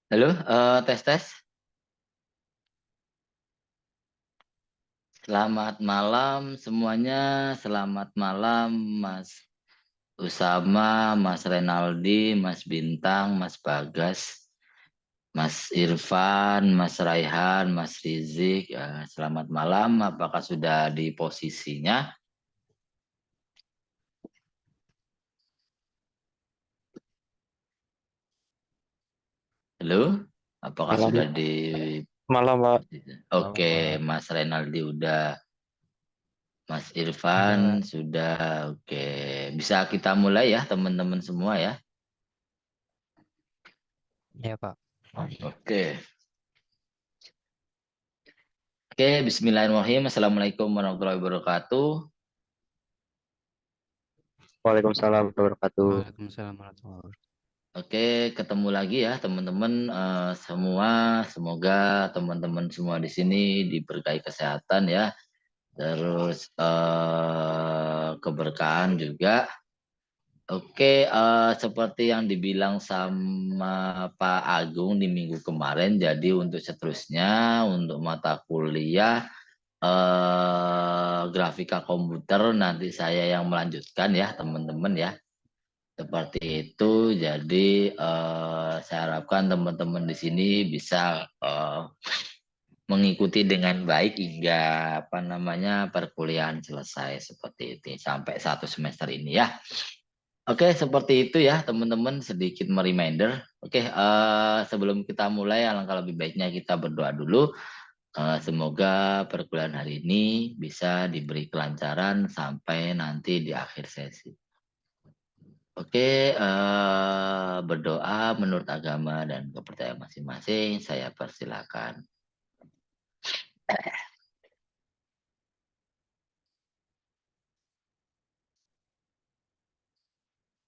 Halo, tes tes. Selamat malam semuanya. Selamat malam Mas Usama, Mas Renaldi, Mas Bintang, Mas Bagas, Mas Irfan, Mas Raihan, Mas Rizik. Selamat malam. Apakah sudah di posisinya? Halo, apakah Malam, sudah di malam, Pak. posisi? Malam, Oke, Pak. Mas Renaldi udah, Mas Irfan Udah, sudah. Oke, bisa kita mulai ya teman-teman semua ya. ya, Pak. Oke. Oke, Bismillahirrahmanirrahim. Assalamualaikum warahmatullahi wabarakatuh. Waalaikumsalam warahmatullahi wabarakatuh. Waalaikumsalam warahmatullahi wabarakatuh. Oke, ketemu lagi ya teman-teman semua. Semoga teman-teman semua di sini diberkahi kesehatan ya. Terus keberkahan juga. Oke, seperti yang dibilang sama Pak Agung di minggu kemarin, jadi untuk seterusnya untuk mata kuliah grafika komputer nanti saya yang melanjutkan ya teman-teman ya. Seperti itu. Jadi saya harapkan teman-teman di sini bisa mengikuti dengan baik hingga apa namanya perkuliahan selesai seperti itu sampai 1 semester ini ya. Oke, seperti itu ya teman-teman, sedikit reminder. Oke, sebelum kita mulai alangkah lebih baiknya kita berdoa dulu. Semoga perkuliahan hari ini bisa diberi kelancaran sampai nanti di akhir sesi. Oke, berdoa menurut agama dan kepercayaan masing-masing, saya persilakan.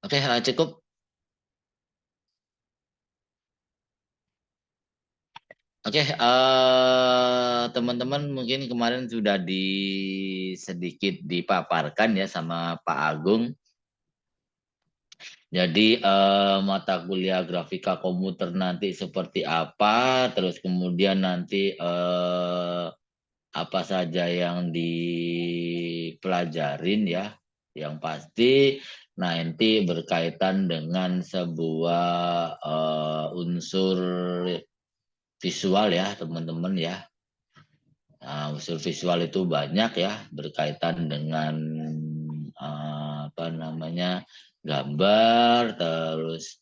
Oke, cukup. Oke, teman-teman mungkin kemarin sudah sedikit dipaparkan ya sama Pak Agung. Jadi mata kuliah grafika komputer nanti seperti apa, terus kemudian nanti apa saja yang dipelajarin ya, yang pasti nanti berkaitan dengan sebuah unsur visual ya teman-teman ya. Nah, unsur visual itu banyak ya, berkaitan dengan apa namanya gambar, terus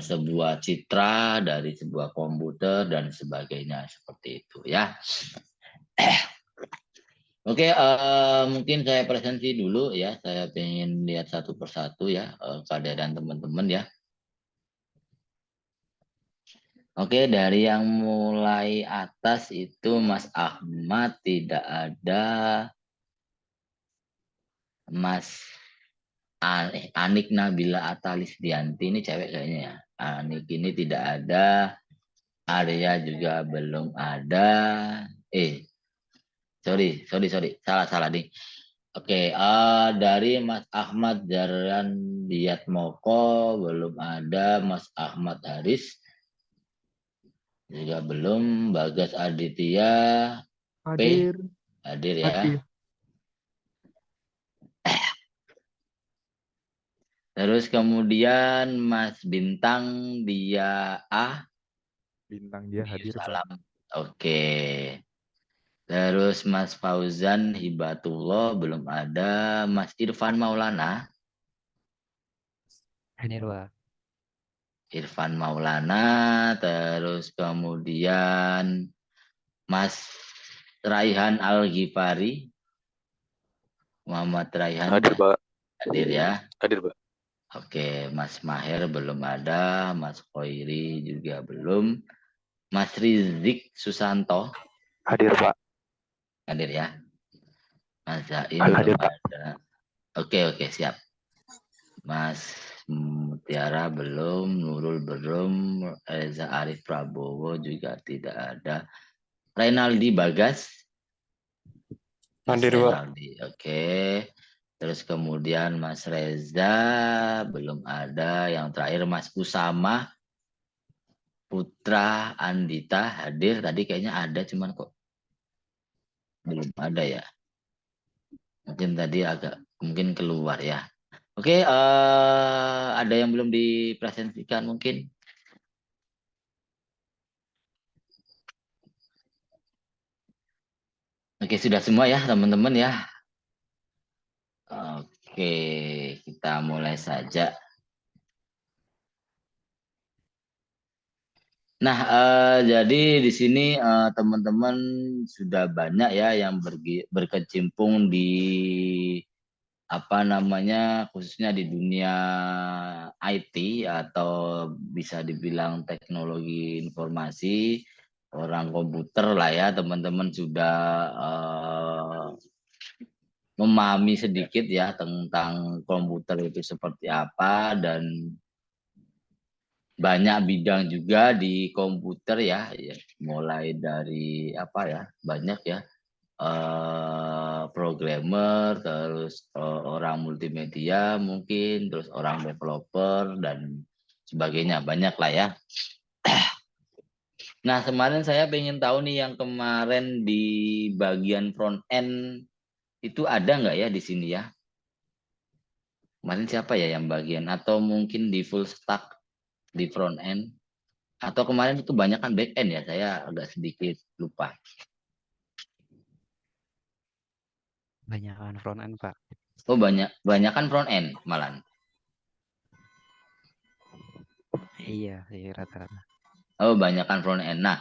sebuah citra dari sebuah komputer dan sebagainya seperti itu ya. Oke, mungkin saya presentasi dulu ya. Saya ingin lihat satu persatu ya keadaan teman-teman ya. Oke, dari yang mulai atas itu Mas Ahmad tidak ada, Mas Anik Nabila Atalis Dianti ini cewek kayaknya ya. Anik ini tidak ada, Arya juga belum ada. Sorry, salah nih. Oke, dari Mas Ahmad Jarran Diatmoko belum ada, Mas Ahmad Haris juga belum, Bagas Aditya P Hadir, hadir ya. hadir. Terus kemudian Mas Bintang dia A, Bintang dia hadir, Pak. salam. Oke. Terus Mas Fauzan Hibatullah belum ada, Mas Irfan Maulana. Hadir, Pak. Irfan Maulana, terus kemudian Mas Raihan Al-Ghifari, Muhammad Raihan Hadir, Pak. hadir ya. Hadir, Pak. Oke, Mas Maher belum ada, Mas Khairi juga belum, Mas Rizik Susanto Hadir, Pak. hadir ya. Mas Zain belum Hadir, Pak. ada. Oke, siap. Mas Mutiara belum, Nurul belum, Reza Arif Prabowo juga tidak ada. Renaldi Bagas, Mas Hadir, Pak. Renaldi, oke. Terus kemudian Mas Reza belum ada. Yang terakhir Mas Usama Putra Andita hadir tadi kayaknya ada cuman kok belum ada ya. Mungkin tadi agak mungkin keluar ya. Oke, ada yang belum dipresentasikan mungkin? Oke, sudah semua ya teman-teman ya. Oke, kita mulai saja. Nah, jadi di sini teman-teman sudah banyak ya yang berkecimpung di apa namanya khususnya di dunia IT atau bisa dibilang teknologi informasi, orang komputer lah ya, teman-teman sudah memahami sedikit ya tentang komputer itu seperti apa dan banyak bidang juga di komputer ya, mulai dari apa ya banyak ya programmer, terus orang multimedia mungkin, terus orang developer dan sebagainya banyak lah ya. Nah kemarin saya pengen tahu nih yang kemarin di bagian front end itu ada nggak ya di sini ya? Kemarin siapa ya yang bagian atau mungkin di full stack di front end? Atau kemarin itu kebanyakan back end ya, saya agak sedikit lupa. Banyakan front end, Pak. Oh banyakan front end malah. Iya, sih rata-rata. Oh banyakan front end. Nah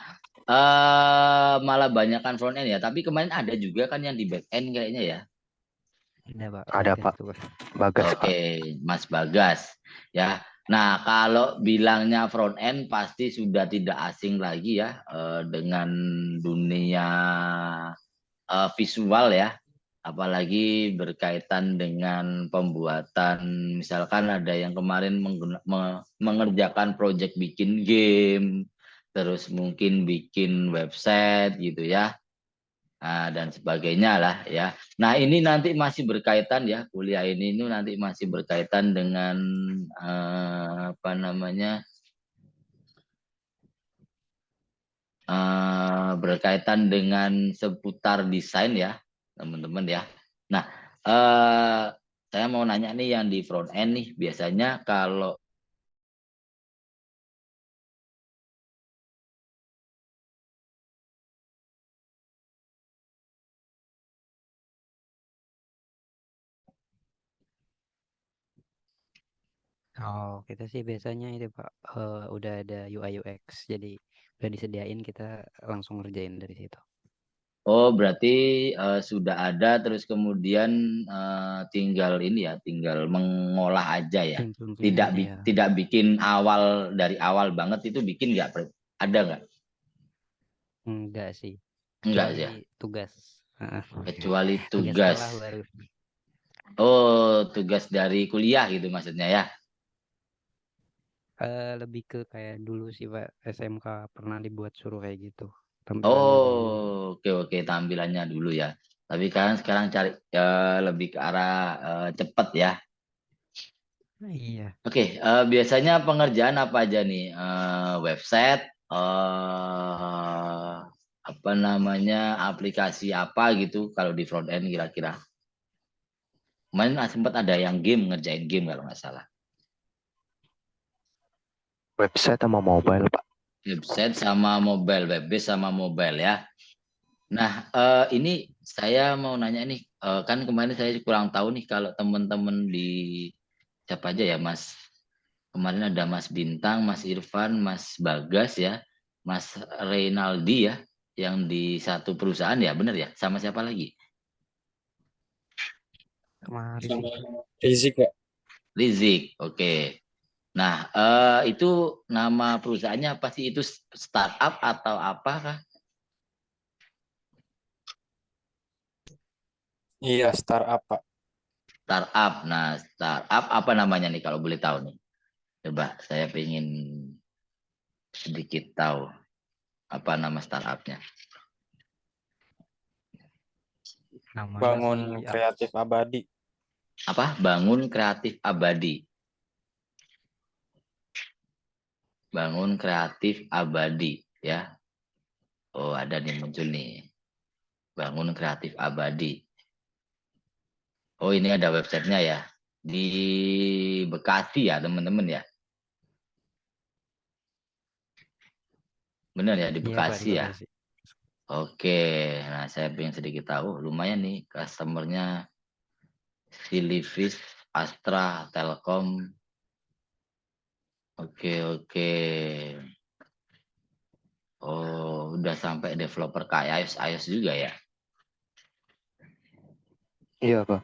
malah banyakan front end ya. Tapi kemarin ada juga kan yang di back end kayaknya ya. Ada, Pak. Ada, Bagas Pak. tuh, Pak. Bagas, Pak. Oke, Mas Bagas ya. Nah kalau bilangnya front end pasti sudah tidak asing lagi ya dengan dunia visual ya. Apalagi berkaitan dengan pembuatan, misalkan ada yang kemarin mengerjakan project bikin game, terus mungkin bikin website gitu ya, dan sebagainya lah ya. Nah ini nanti masih berkaitan ya, kuliah ini nanti masih berkaitan dengan apa namanya, berkaitan dengan seputar desain ya teman-teman ya. Nah saya mau nanya nih yang di front end nih biasanya kalau Oh, kita sih biasanya itu, Pak, udah ada UI UX, jadi udah disediain kita langsung ngerjain dari situ. oh berarti sudah ada terus kemudian tinggal ini ya, tinggal mengolah aja ya. Implementnya ya. Tidak bikin awal dari awal banget itu bikin nggak? Ada nggak? Enggak sih, Enggak ya. kecuali tugas. Heeh. Kecuali Tugas tugas. sekolah baru. Oh tugas dari kuliah gitu maksudnya ya. Lebih ke kayak dulu sih, Pak, SMK pernah dibuat suruh kayak gitu, tampilannya dulu. Oh, oke tampilannya dulu ya. Tapi kan sekarang cari lebih ke arah cepat ya. Iya. Oke, biasanya pengerjaan apa aja nih? Website, apa namanya, aplikasi apa gitu kalau di front end kira-kira? Kemarin sempat ada yang game, ngerjain game kalau nggak salah. Website sama mobile, Pak. Website sama mobile, web based sama mobile ya. Nah, ini saya mau nanya nih, kan kemarin saya kurang tahu nih kalau teman-teman di siapa aja ya, Mas. Kemarin ada Mas Bintang, Mas Irfan, Mas Bagas ya, Mas Reynaldi ya, yang di satu perusahaan ya, bener ya? Sama siapa lagi? Kemarin Sama sih. Rizik, Pak. Rizik, oke. Nah, itu nama perusahaannya apa sih? Itu startup atau apakah? Iya, startup, Pak. Startup. Nah, startup apa namanya nih kalau boleh tahu nih? Coba saya pengen sedikit tahu apa nama startupnya. Namanya Bangun sih kreatif abadi. Apa? Bangun Kreatif Abadi. Bangun kreatif abadi ya. Oh, ada nih muncul nih. Bangun kreatif abadi. Oh, ini ada websitenya ya. Di Bekasi ya, teman-teman ya. Benar ya, di Iya Pak, di Bekasi ya. Bekasi. Oke, nah saya pengen sedikit tahu. Lumayan nih customernya Silivis, Astra, Telkom. Oke, oke. Oh, udah sampai developer kayak iOS juga ya. Iya, Pak.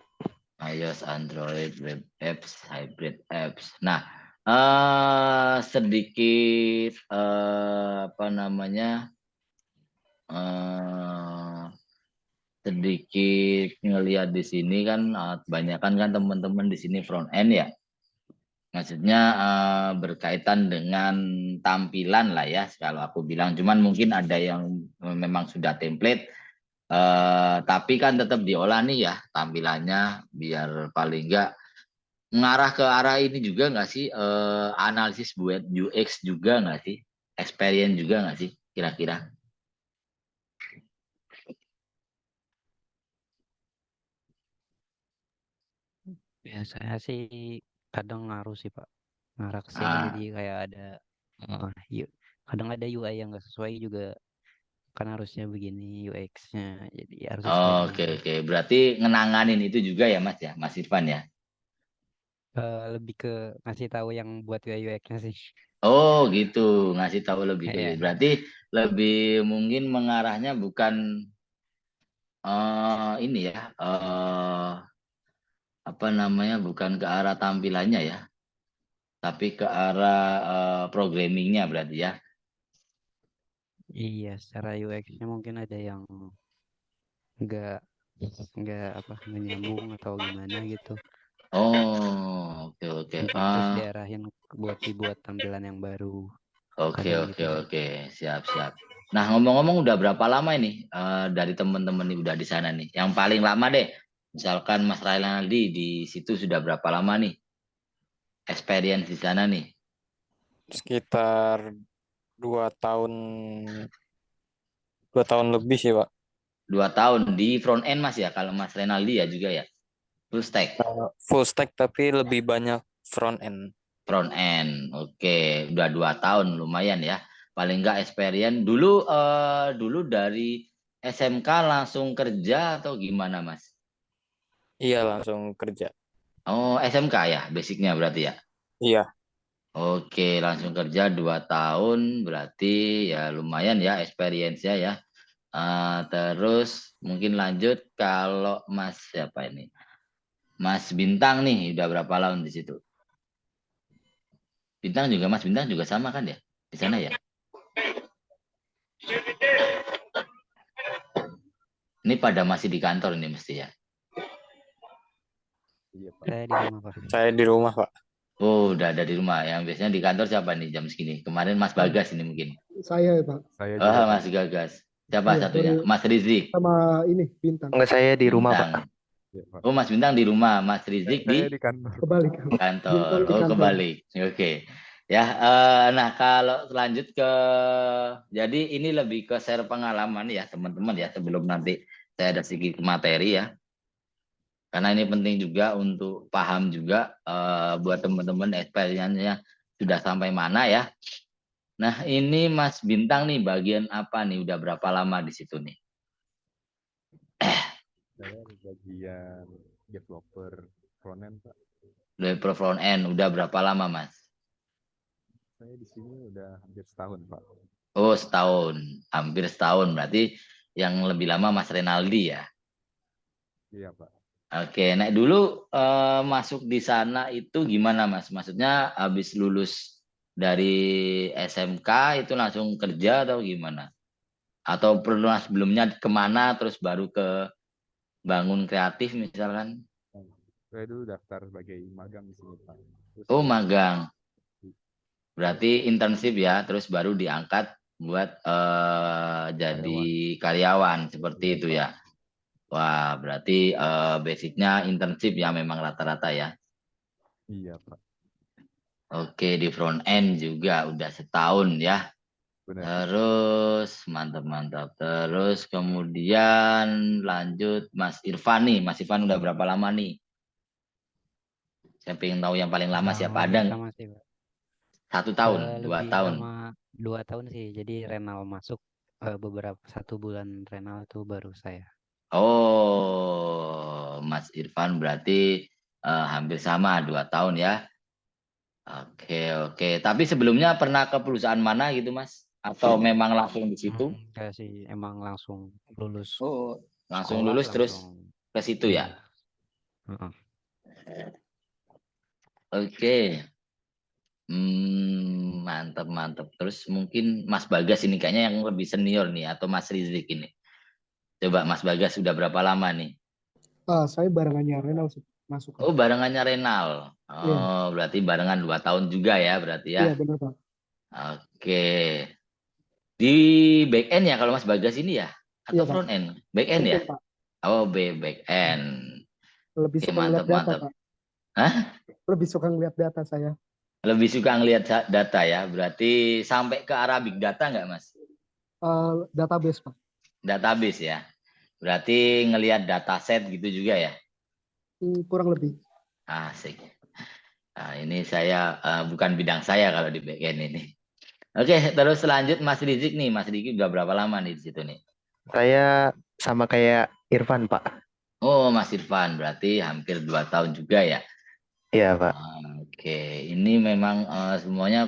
iOS, Android, web apps, hybrid apps. Nah, sedikit apa namanya? eh sedikit ngelihat di sini kan kebanyakan kan teman-teman di sini front end ya. Maksudnya berkaitan dengan tampilan lah ya kalau aku bilang. Cuman mungkin ada yang memang sudah template. Tapi kan tetap diolah nih ya tampilannya biar paling enggak mengarah ke arah ini juga nggak sih analisis buat UX juga nggak sih experience juga nggak sih kira-kira? Biasanya sih kadang ngaruh sih Pak. Ngarah ke sini Ah, jadi kayak ada kadang ada UI yang nggak sesuai juga, kan harusnya begini UX-nya, jadi harus sesuai dengan oke itu. oke berarti ngenanganin itu juga ya Mas Irfan ya. Lebih ke ngasih tahu yang buat UI UX-nya sih. Oh gitu ngasih tahu lebih ke Iya, berarti lebih mungkin mengarahnya bukan ini ya apa namanya bukan ke arah tampilannya ya tapi ke arah programmingnya berarti ya. iya, secara UX-nya mungkin ada yang nggak nggak apa nggak nyambung atau gimana gitu. Oh oke oke Terus diarahin buat dibuat tampilan yang baru. oke Kadang oke gitu sih. oke siap siap. Nah ngomong-ngomong udah berapa lama ini dari teman-teman nih udah di sana nih? Yang paling lama deh, misalkan Mas Railanaldi di situ sudah berapa lama nih experience di sana nih? Sekitar 2 tahun, 2 tahun lebih sih, Pak. 2 tahun di front end Mas ya, kalau Mas Renaldi ya juga ya, full stack. Full stack tapi lebih banyak front end. Front end, oke, udah 2 tahun lumayan ya. Paling nggak experience dulu dari SMK langsung kerja atau gimana Mas? Iya, langsung kerja. Oh SMK ya, basicnya berarti ya. Iya, Oke, langsung kerja 2 tahun, berarti ya lumayan ya experience-nya ya. Terus mungkin lanjut kalau Mas siapa ini? Mas Bintang nih, udah berapa tahun di situ? Bintang juga Mas Bintang juga sama kan ya? Di sana ya? Ini pada masih di kantor ini mesti ya? Iya, Pak. Saya di rumah Pak. saya di rumah, Pak. Oh, udah ada di rumah. Yang biasanya di kantor siapa nih jam segini? Kemarin Mas Bagas ini mungkin. Saya ya Pak. Saya juga, Oh, Pak. Mas Gagas. Siapa Iya, satunya? baru Mas Rizik. sama ini Bintang. Enggak, saya di rumah, Pak. Bintang. Iya, Pak. Oh, Mas Bintang di rumah. Mas Rizik Saya di di kantor, Pak. Kebalik. kantor. Bintang di Oh, kantor. kebalik. Oke. Ya, nah kalau lanjut ke, jadi ini lebih ke share pengalaman ya teman-teman ya sebelum nanti saya ada sedikit materi ya. Karena ini penting juga untuk paham juga buat teman-teman experience-nya sudah sampai mana ya. Nah ini Mas Bintang nih bagian apa nih? Udah berapa lama di situ nih? Saya di bagian developer frontend, Pak. Developer front end udah berapa lama Mas? Saya di sini udah hampir setahun, Pak. Oh setahun, hampir setahun berarti yang lebih lama Mas Renaldi ya. Iya, Pak. Oke, nah dulu masuk di sana itu gimana Mas? Maksudnya habis lulus dari SMK itu langsung kerja atau gimana? Atau pernah sebelumnya kemana terus baru ke bangun kreatif misalkan? Saya dulu daftar sebagai magang di sini, Pak. Terus Oh magang, berarti internship ya, terus baru diangkat buat jadi karyawan. karyawan seperti Iya, itu Pak. ya. Wah, berarti basicnya internship ya memang rata-rata ya. Iya, Pak. Oke, di front end juga udah setahun ya. Benar. Terus mantap. Terus kemudian lanjut Mas Irfan nih. Mas Irfan udah berapa lama nih? Saya pengen tahu yang paling lama Kurang siapa, lebih ada sama sih, Pak. 1 tahun, 2 Lebih tahun. lama 2 tahun sih. Jadi Renal masuk beberapa 1 bulan Renal tuh baru saya. Oh, Mas Irfan berarti hampir sama 2 tahun ya. Oke. Tapi sebelumnya pernah ke perusahaan mana gitu, Mas? Atau memang langsung di situ? Enggak sih, emang langsung lulus Oh, langsung sekolah lulus terus langsung. ke situ ya? Iya. Heeh. Oke. Mantap. Terus mungkin Mas Bagas ini kayaknya yang lebih senior nih, atau Mas Rizik ini. Coba Mas Bagas sudah berapa lama nih? Saya barengannya Renal sih masuk. Oh, barengannya Renal. Iya, Oh, berarti barengan 2 tahun juga ya berarti ya. iya benar Pak. Oke. Di back end ya kalau Mas Bagas ini ya? Iya Atau Pak. front end? Back end ya? Bagian Pak. Oh, back end. Lebih Oke, suka ngeliat data mantap. Pak. Hah? Lebih suka ngeliat data saya. Lebih suka ngelihat data ya? Berarti sampai ke arah big data nggak, Mas? Database Pak. Database ya? Berarti ngelihat dataset gitu juga ya? Kurang lebih. Asik. Nah, ini saya bukan bidang saya kalau di back end ini. Oke, terus lanjut Mas Rizik nih. Mas Rizik udah berapa lama nih di situ nih? Saya sama kayak Irfan, Pak. Oh, Mas Irfan, berarti hampir 2 tahun juga ya? Iya, Pak. Oke, ini memang semuanya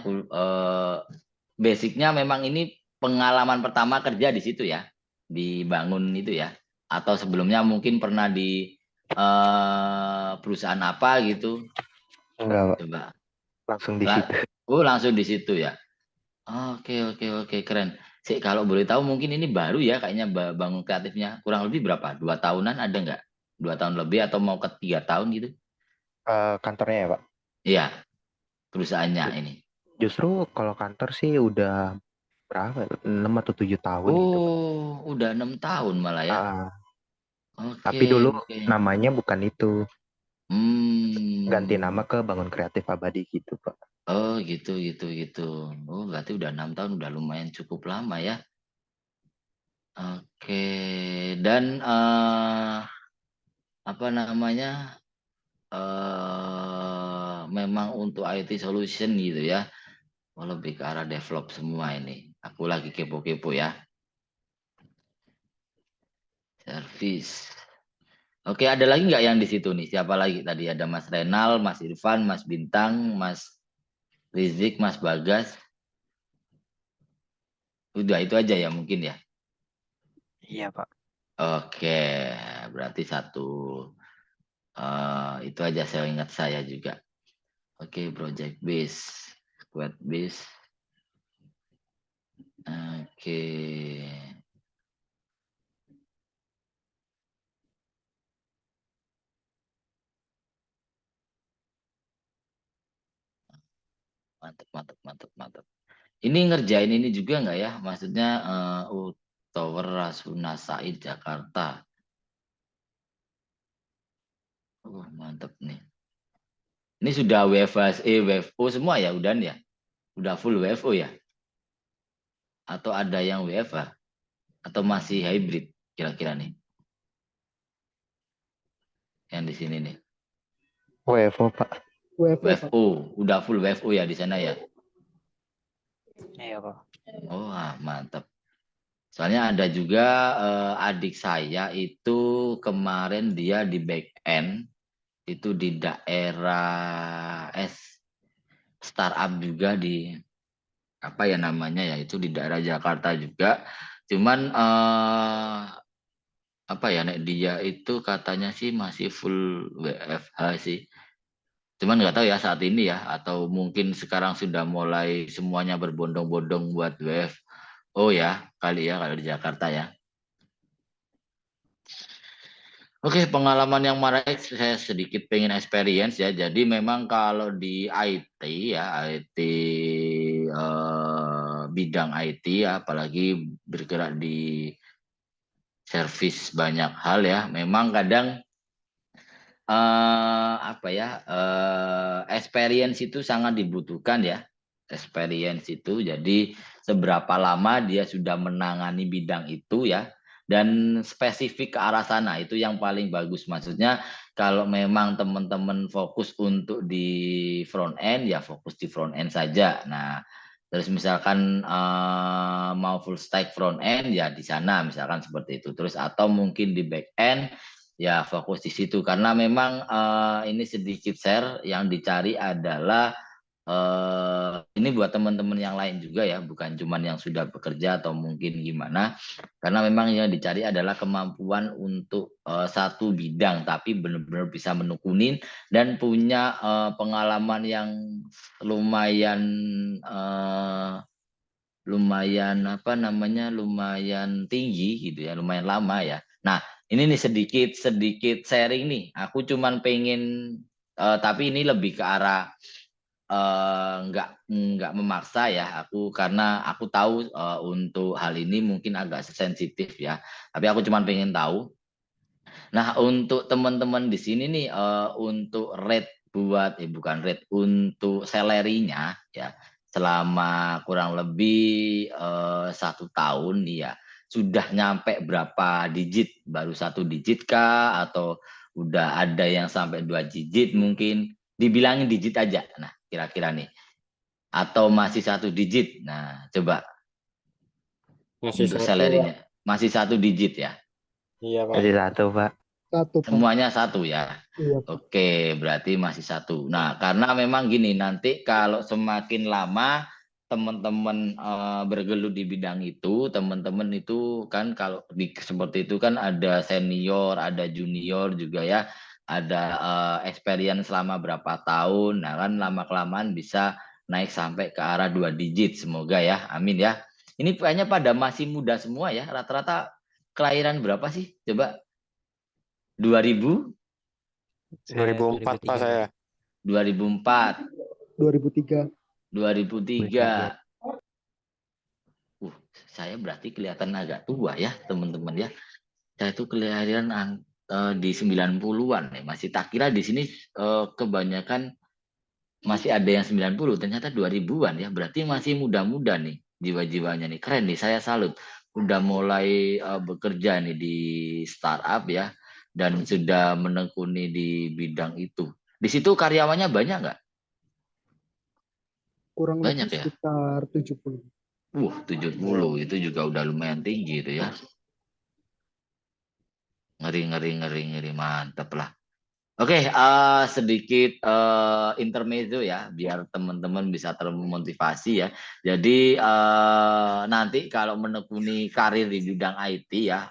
basicnya memang ini pengalaman pertama kerja di situ ya, dibangun itu ya, atau sebelumnya mungkin pernah di perusahaan apa gitu, Enggak, Pak. coba. Langsung di situ. Oh, langsung di situ ya. Oke, keren. Sih, kalau boleh tahu mungkin ini baru ya kayaknya bangun kreatifnya, kurang lebih berapa? 2 tahunan ada nggak? 2 tahun lebih atau mau ke 3 tahun gitu? Kantornya ya, Pak. Iya, perusahaannya ini. Justru kalau kantor sih udah berapa? 6 atau 7 tahun gitu, Pak. Oh, udah 6 tahun malah ya. Ah, tapi Oke. dulu namanya bukan itu. Ganti Hmm. nama ke Bangun Kreatif Abadi gitu, Pak. Oh, gitu. Oh, berarti udah 6 tahun, udah lumayan cukup lama ya. Oke. Dan apa namanya? Memang untuk IT solution gitu ya. Oh, lebih ke arah develop semua ini. Aku lagi kepo-kepo ya. Service. Oke, ada lagi nggak yang di situ nih? Siapa lagi tadi? Ada Mas Renal, Mas Irfan, Mas Bintang, Mas Rizik, Mas Bagas. Udah itu aja ya mungkin ya. Iya, Pak. Oke, berarti satu. Itu aja saya ingat saya juga. Oke, project base, squad base. Oke. Mantap. Ini ngerjain ini juga nggak ya? Maksudnya Tower Rasuna Said Jakarta. Mantap nih. Ini sudah WFO semua ya, udah ya? Udah full WFO ya? Atau ada yang WFA? Atau masih hybrid kira-kira nih? Yang di sini nih. WFO, Pak. WFO Pak. WFO, udah full WFO ya di sana ya? Iya, Pak. Oh, mantap. Soalnya ada juga adik saya itu kemarin dia di back end itu di daerah startup juga di apa ya namanya ya, itu di daerah Jakarta juga. Cuman apa ya, nek dia itu katanya sih masih full WFH sih. Cuman nggak tahu ya saat ini ya, atau mungkin sekarang sudah mulai semuanya berbondong-bondong buat WF. Oh ya, kali ya kalau di Jakarta ya. Oke, pengalaman yang menarik saya sedikit pengen experience ya. Jadi memang kalau di IT ya, IT bidang IT ya, apalagi bergerak di service banyak hal ya. Memang kadang apa ya, experience itu sangat dibutuhkan ya. Experience itu jadi seberapa lama dia sudah menangani bidang itu ya, dan spesifik ke arah sana itu yang paling bagus. Maksudnya kalau memang teman-teman fokus untuk di front end ya fokus di front end saja. Nah, terus misalkan mau full stack front end ya di sana misalkan seperti itu. Terus atau mungkin di back end ya fokus di situ karena memang ini sedikit share yang dicari adalah ini buat teman-teman yang lain juga ya, bukan cuman yang sudah bekerja atau mungkin gimana, karena memang yang dicari adalah kemampuan untuk satu bidang tapi benar-benar bisa menekunin dan punya pengalaman yang lumayan lumayan apa namanya lumayan tinggi gitu ya, lumayan lama ya. Nah, ini nih sedikit sharing nih. Aku cuman pengen tapi ini lebih ke arah nggak memaksa ya aku karena aku tahu untuk hal ini mungkin agak sensitif ya. Tapi aku cuman pengen tahu. Nah, untuk teman-teman di sini nih untuk rate buat bukan rate untuk salary-nya ya selama kurang lebih 1 tahun nih ya sudah nyampe berapa digit, baru 1 digit kah atau udah ada yang sampai 2 digit, mungkin dibilangin digit aja. Nah, kira-kira nih atau masih 1 digit. Nah, coba Masih untuk satu, Pak. salary-nya masih 1 digit ya. Iya, Pak. Jadi satu, Pak. Satu, Pak. Semuanya 1 ya. Iya, Pak. Oke, berarti masih 1. Nah, karena memang gini, nanti kalau semakin lama teman-teman bergelut di bidang itu, teman-teman itu kan kalau seperti itu kan ada senior, ada junior juga ya, ada experience selama berapa tahun. Nah, kan lama-kelamaan bisa naik sampai ke arah 2 digit. Semoga ya, amin ya. Ini kayaknya pada masih muda semua ya. Rata-rata kelahiran berapa sih? Coba 2000? Saya 2004, Pak, 2003, Pak. saya. 2004, 2003. 2003. Saya berarti kelihatan agak tua ya, teman-teman ya. Saya itu kelahiran di 90-an ya. Masih tak kira di sini kebanyakan masih ada yang 90, ternyata 2000-an ya. Berarti masih muda-muda nih jiwa-jiwanya nih. Keren nih, saya salut. Udah mulai bekerja nih di startup ya dan sudah menekuni di bidang itu. Di situ karyawannya banyak nggak? Kurang lebih Banyak ya? sekitar 70. 70 itu juga udah lumayan tinggi itu ya. Ngeri, mantep lah. Oke, sedikit intermezzo ya, biar teman-teman bisa termotivasi ya. Jadi nanti kalau menekuni karir di bidang IT ya,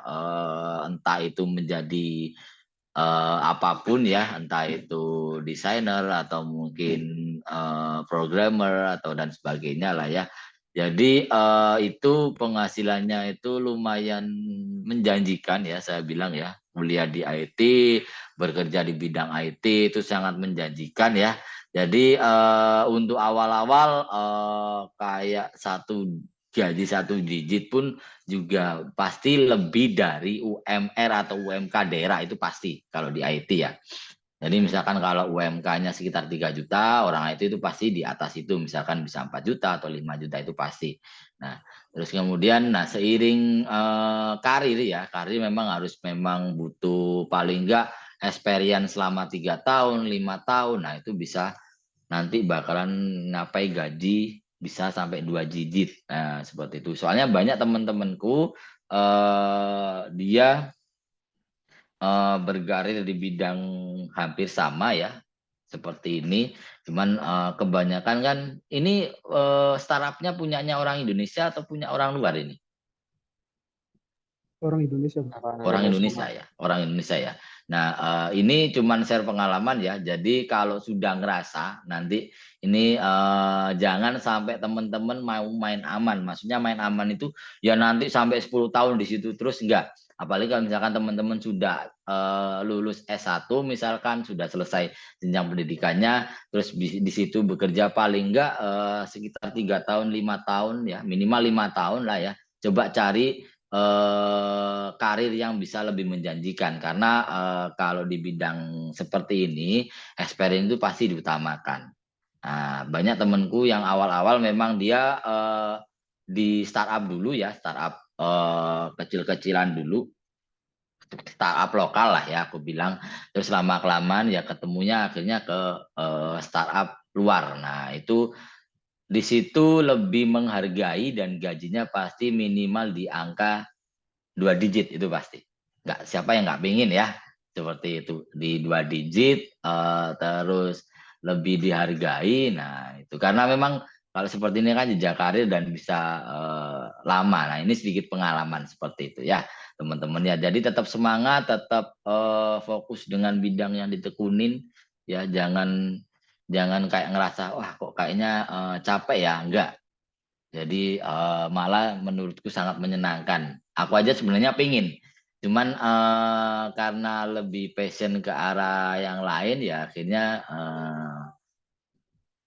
entah itu menjadi apapun ya, entah itu desainer atau mungkin programmer atau dan sebagainya lah ya. Jadi itu penghasilannya itu lumayan menjanjikan ya, saya bilang ya. Kuliah di IT, bekerja di bidang IT itu sangat menjanjikan ya. Jadi untuk awal-awal kayak gaji 1 digit pun juga pasti lebih dari UMR atau UMK daerah itu pasti kalau di IT ya. Jadi misalkan kalau UMK-nya sekitar 3 juta, orang IT itu pasti di atas itu, misalkan bisa 4 juta atau 5 juta itu pasti. Nah, terus kemudian seiring karir ya, karir memang butuh paling enggak experience selama 3 tahun, 5 tahun. Nah, itu bisa nanti bakalan ngapai gaji bisa sampai 2 digit. Nah, seperti itu. Soalnya banyak teman-temanku dia berkarir di bidang hampir sama ya seperti ini. Cuman kebanyakan kan ini startupnya punyanya orang Indonesia atau punya orang luar ini? Orang Indonesia, Pak. Orang Indonesia ya, orang Indonesia ya. Nah, ini cuman share pengalaman ya. Jadi kalau sudah ngerasa nanti ini jangan sampai teman-teman mau main aman. Maksudnya main aman itu ya nanti sampai 10 tahun di situ terus enggak. Apalagi kalau misalkan teman-teman sudah lulus S1 misalkan sudah selesai jenjang pendidikannya, terus di situ bekerja paling enggak sekitar 3 tahun, 5 tahun ya, minimal 5 tahun lah ya. Coba cari karir yang bisa lebih menjanjikan karena kalau di bidang seperti ini experience itu pasti diutamakan. Nah, banyak temenku yang awal-awal memang dia di startup dulu ya, startup kecil-kecilan dulu, startup lokal lah ya aku bilang. Terus lama-kelamaan ya ketemunya akhirnya ke startup luar. Nah, itu di situ lebih menghargai dan gajinya pasti minimal di angka 2 digit itu pasti. Nggak, siapa yang nggak pingin ya seperti itu di 2 digit terus lebih dihargai. Nah itu karena memang kalau seperti ini kan jejak karir dan bisa lama. Nah ini sedikit pengalaman seperti itu ya teman-teman ya. Jadi tetap semangat, tetap fokus dengan bidang yang ditekunin ya. Jangan kayak ngerasa wah kok kayaknya capek ya. Enggak. Jadi malah menurutku sangat menyenangkan. Aku aja sebenarnya pingin, cuman karena lebih passion ke arah yang lain ya akhirnya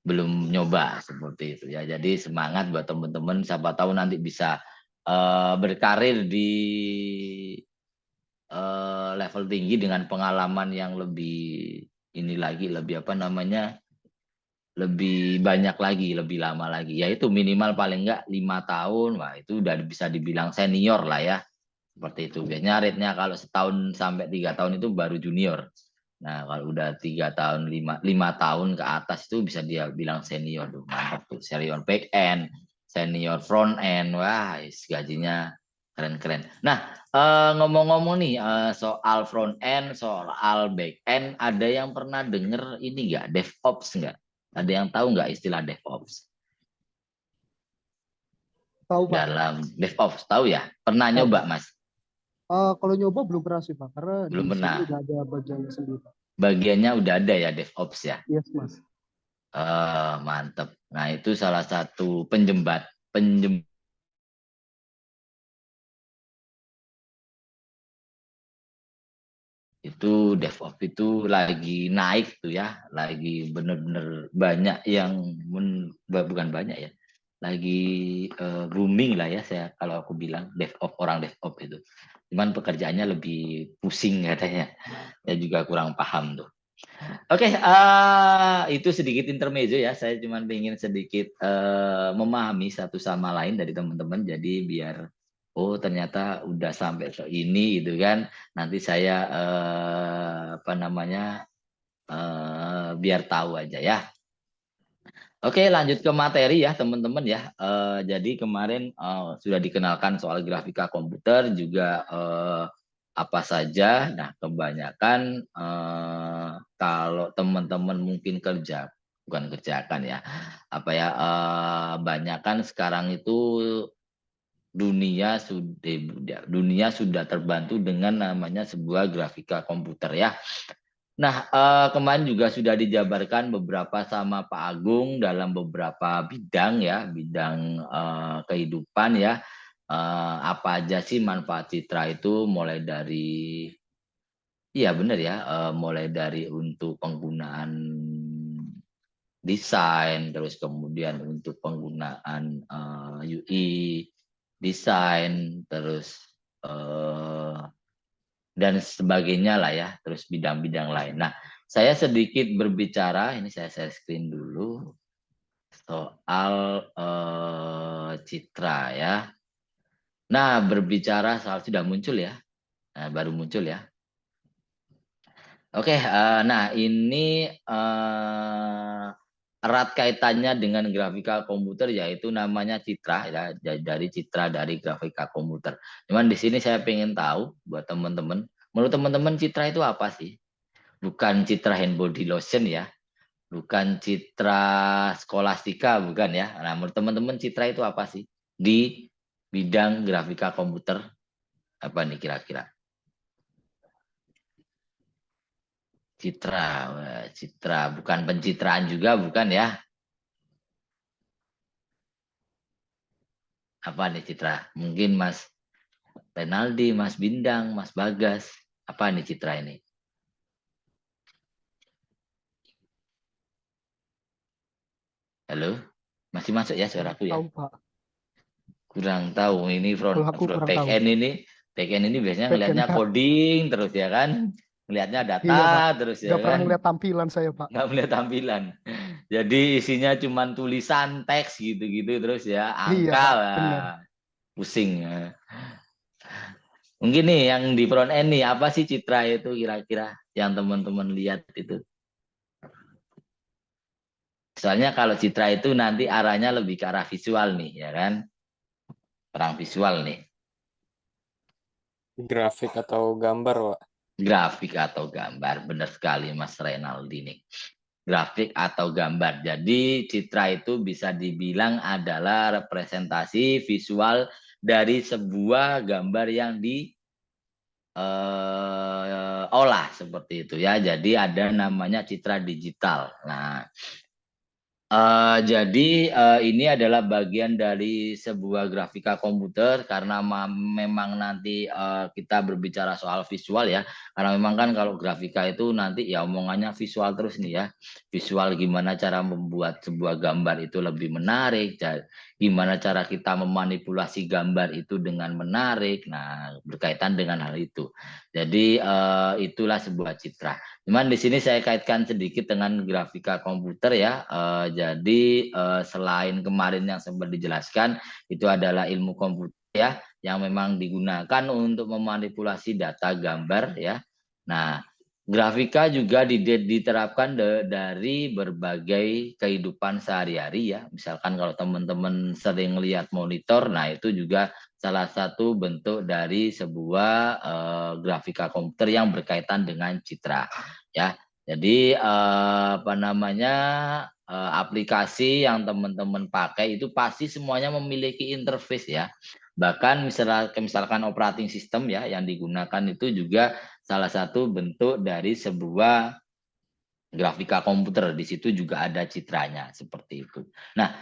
belum nyoba seperti itu ya. Jadi semangat buat teman-teman, siapa tahu nanti bisa berkarir di level tinggi dengan pengalaman yang lebih ini lagi, lebih apa namanya, lebih banyak lagi, lebih lama lagi. Ya itu minimal paling enggak 5 tahun, wah itu udah bisa dibilang senior lah ya. Seperti itu. Biasanya rate-nya kalau setahun sampai 3 tahun itu baru junior. Nah kalau udah 3 tahun, lima tahun ke atas itu bisa dia bilang senior tuh. Mantap tuh. Senior back end, senior front end, wah gajinya keren-keren. Nah ngomong-ngomong nih soal front end, soal back end, ada yang pernah denger ini nggak, DevOps nggak? Ada yang tahu nggak istilah DevOps? Tahu Pak. Dalam DevOps tahu ya? Pernah Tahu. nyoba Mas? Kalau nyoba belum pernah sih Pak, karena Belum di sini pernah. udah ada bagiannya sendiri. Bagiannya udah ada ya DevOps ya? Yes Mas. Mantep. Nah itu salah satu penjembat itu DevOps itu lagi naik tuh ya, lagi bener-bener banyak yang bukan banyak ya, lagi booming lah ya saya kalau aku bilang DevOps, orang DevOps itu. Cuman pekerjaannya lebih pusing katanya. Saya juga kurang paham tuh. Oke, itu sedikit intermezzo ya. Saya cuma ingin sedikit memahami satu sama lain dari teman-teman. Jadi biar oh ternyata udah sampai ke ini gitu kan. Nanti saya apa namanya biar tahu aja ya. Oke, lanjut ke materi ya teman-teman ya. Jadi kemarin sudah dikenalkan soal grafika komputer juga apa saja. Nah, kebanyakan kalau teman-teman mungkin bukan kerjakan ya, apa ya, banyakan sekarang itu dunia sudah terbantu dengan namanya sebuah grafika komputer ya. Nah, kemarin juga sudah dijabarkan beberapa sama Pak Agung dalam beberapa bidang ya, bidang kehidupan ya. Apa aja sih manfaat citra itu, mulai dari, iya benar ya, mulai dari untuk penggunaan desain, terus kemudian untuk penggunaan UI, desain, terus dan sebagainya lah ya, terus bidang-bidang lain. Nah, saya sedikit berbicara, ini saya share screen dulu, soal citra ya. Nah, berbicara soal sudah muncul ya, nah, baru muncul ya. Oke, nah ini erat kaitannya dengan grafika komputer, yaitu namanya citra ya, dari citra dari grafika komputer. Cuman di sini saya pengen tahu buat teman-teman, menurut teman-teman citra itu apa sih? Bukan citra hand body lotion ya, bukan citra skolastika, bukan ya. Nah, menurut teman-teman citra itu apa sih di bidang grafika komputer? Apa nih kira-kira? Citra, citra bukan pencitraan juga, bukan ya? Apa nih citra? Mungkin Mas Renaldi, Mas Bindang, Mas Bagas. Apa nih citra ini? Halo? Masih masuk ya suaraku ya? Tahu Pak. Kurang tahu ini Kalau aku kurang tahu. back end ini biasanya Back ngelihatnya end-nya. coding terus ya kan, ngelihatnya Iya, Pak. data terus ya Nggak pernah kan, ngeliat tampilan saya, Pak. nggak melihat tampilan. Jadi isinya cuman tulisan teks gitu-gitu terus ya, Iya, angka Pak. lah, Benar. pusing. Ya. Mungkin nih yang di front end nih apa sih Citra itu kira-kira yang teman-teman lihat itu? Soalnya kalau Citra itu nanti arahnya lebih ke arah visual nih ya kan, orang visual nih. Grafik atau gambar, Pak? Grafik atau gambar, benar sekali Mas Renaldi nih. Grafik atau gambar. Jadi Citra itu bisa dibilang adalah representasi visual dari sebuah gambar yang diolah seperti itu ya. Jadi ada namanya citra digital. Nah, jadi ini adalah bagian dari sebuah grafika komputer karena memang nanti kita berbicara soal visual ya. Karena memang kan kalau grafika itu nanti ya omongannya visual terus nih ya. Visual gimana cara membuat sebuah gambar itu lebih menarik, gimana cara kita memanipulasi gambar itu dengan menarik. Nah, berkaitan dengan hal itu. Jadi itulah sebuah citra. Cuman di sini saya kaitkan sedikit dengan grafika komputer ya. Jadi selain kemarin yang sempat dijelaskan itu adalah ilmu komputer ya yang memang digunakan untuk memanipulasi data gambar ya. Nah, grafika juga diterapkan dari berbagai kehidupan sehari-hari ya. Misalkan kalau teman-teman sering lihat monitor, nah itu juga salah satu bentuk dari sebuah grafika komputer yang berkaitan dengan citra ya. Jadi apa namanya aplikasi yang teman-teman pakai itu pasti semuanya memiliki interface ya. Bahkan misalkan operating system ya yang digunakan itu juga salah satu bentuk dari sebuah grafika komputer. Di situ juga ada citranya seperti itu. Nah,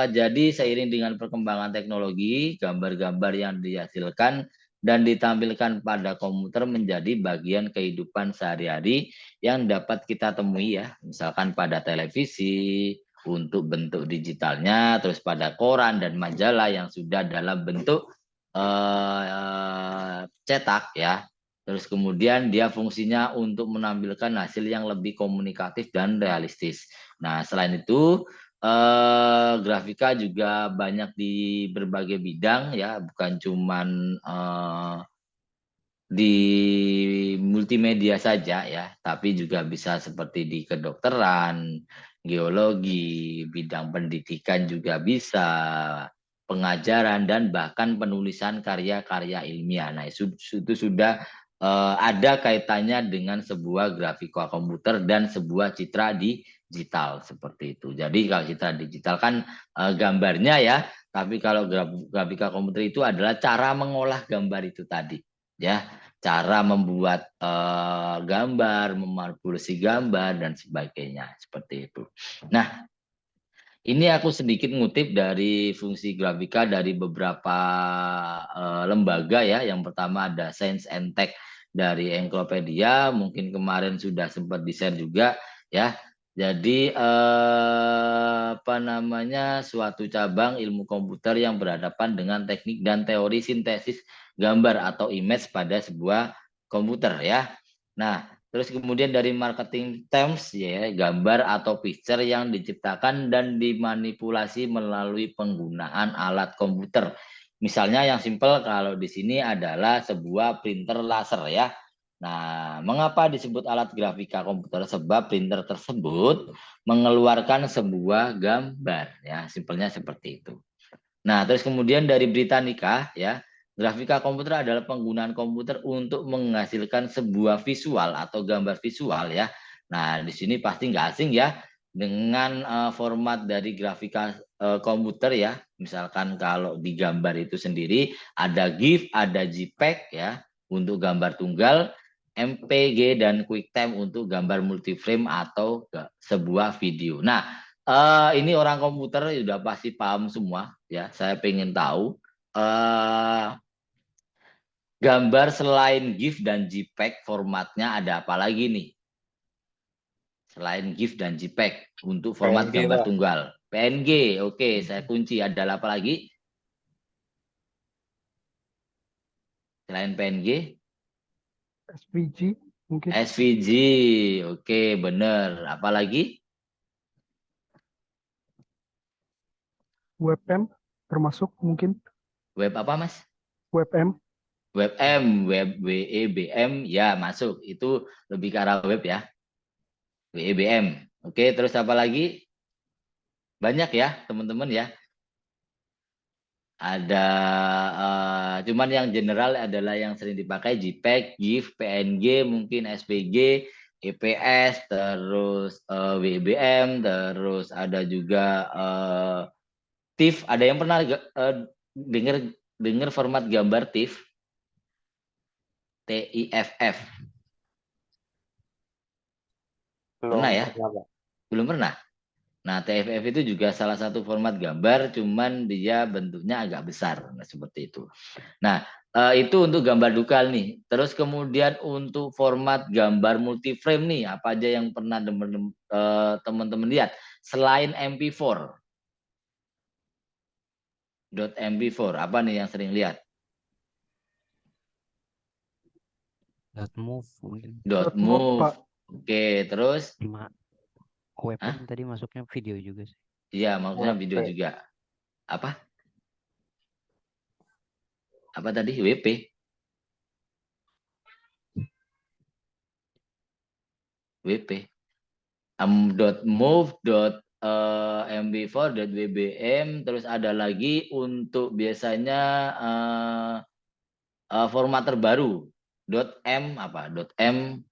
jadi seiring dengan perkembangan teknologi, gambar-gambar yang dihasilkan dan ditampilkan pada komputer menjadi bagian kehidupan sehari-hari yang dapat kita temui ya, misalkan pada televisi untuk bentuk digitalnya, terus pada koran dan majalah yang sudah dalam bentuk cetak ya. Terus kemudian dia fungsinya untuk menampilkan hasil yang lebih komunikatif dan realistis. Nah, selain itu grafika juga banyak di berbagai bidang ya, bukan cuman di multimedia saja ya, tapi juga bisa seperti di kedokteran, geologi, bidang pendidikan juga bisa, pengajaran dan bahkan penulisan karya-karya ilmiah. Nah, itu sudah ada kaitannya dengan sebuah grafika komputer dan sebuah citra digital seperti itu. Jadi kalau citra digital kan gambarnya ya, tapi kalau grafika komputer itu adalah cara mengolah gambar itu tadi. Ya, cara membuat gambar, memanipulasi gambar dan sebagainya seperti itu. Nah, ini aku sedikit ngutip dari fungsi grafika dari beberapa lembaga ya. Yang pertama ada Science and Tech dari Encyclopedia, mungkin kemarin sudah sempat di-share juga ya. Jadi apa namanya suatu cabang ilmu komputer yang berhadapan dengan teknik dan teori sintesis gambar atau image pada sebuah komputer ya. Nah, terus kemudian dari marketing terms ya gambar atau picture yang diciptakan dan dimanipulasi melalui penggunaan alat komputer. Misalnya yang simpel kalau di sini adalah sebuah printer laser ya. Nah, mengapa disebut alat grafika komputer? Sebab printer tersebut mengeluarkan sebuah gambar ya, simpelnya seperti itu. Nah, terus kemudian dari Britannica ya, grafika komputer adalah penggunaan komputer untuk menghasilkan sebuah visual atau gambar visual ya. Nah, di sini pasti nggak asing ya dengan format dari grafika komputer ya. Misalkan kalau di gambar itu sendiri ada GIF, ada JPEG ya untuk gambar tunggal, MPG dan QuickTime untuk gambar multiframe atau sebuah video. Nah, ini orang komputer sudah pasti paham semua ya. Saya pengen tahu gambar selain GIF dan JPEG formatnya ada apa lagi nih? Selain GIF dan JPEG untuk format PNG, gambar Pak. tunggal, PNG, oke, saya kunci. Ada apa lagi selain PNG? SVG mungkin. SVG, oke, bener. Apa lagi? WebM termasuk mungkin. Web apa, Mas? WebM. WebM, web WEBM, ya masuk. Itu lebih ke arah web ya. WEBM. Oke, terus apa lagi? Banyak ya, teman-teman ya. Ada, cuman yang general adalah yang sering dipakai JPEG, GIF, PNG, mungkin SVG, EPS, terus WEBM, terus ada juga TIFF. Ada yang pernah dengar format gambar TIFF? TIFF. Belum Pernah ya? pernah, Pak. Belum pernah? Nah, TFF itu juga salah satu format gambar, cuman dia bentuknya agak besar, nah, seperti itu. Nah, itu untuk gambar dukal nih. Terus kemudian untuk format gambar multiframe nih, apa aja yang pernah teman-teman lihat? Selain MP4, .mp4, apa nih yang sering lihat? .move mungkin. .move, Pak. Oke, terus? Cuma WebM tadi masuknya video juga sih. Iya, maksudnya WP. video juga. Apa? Apa tadi? WP? WP. .move, .mp4, .bbm, terus ada lagi untuk biasanya format terbaru .m apa .m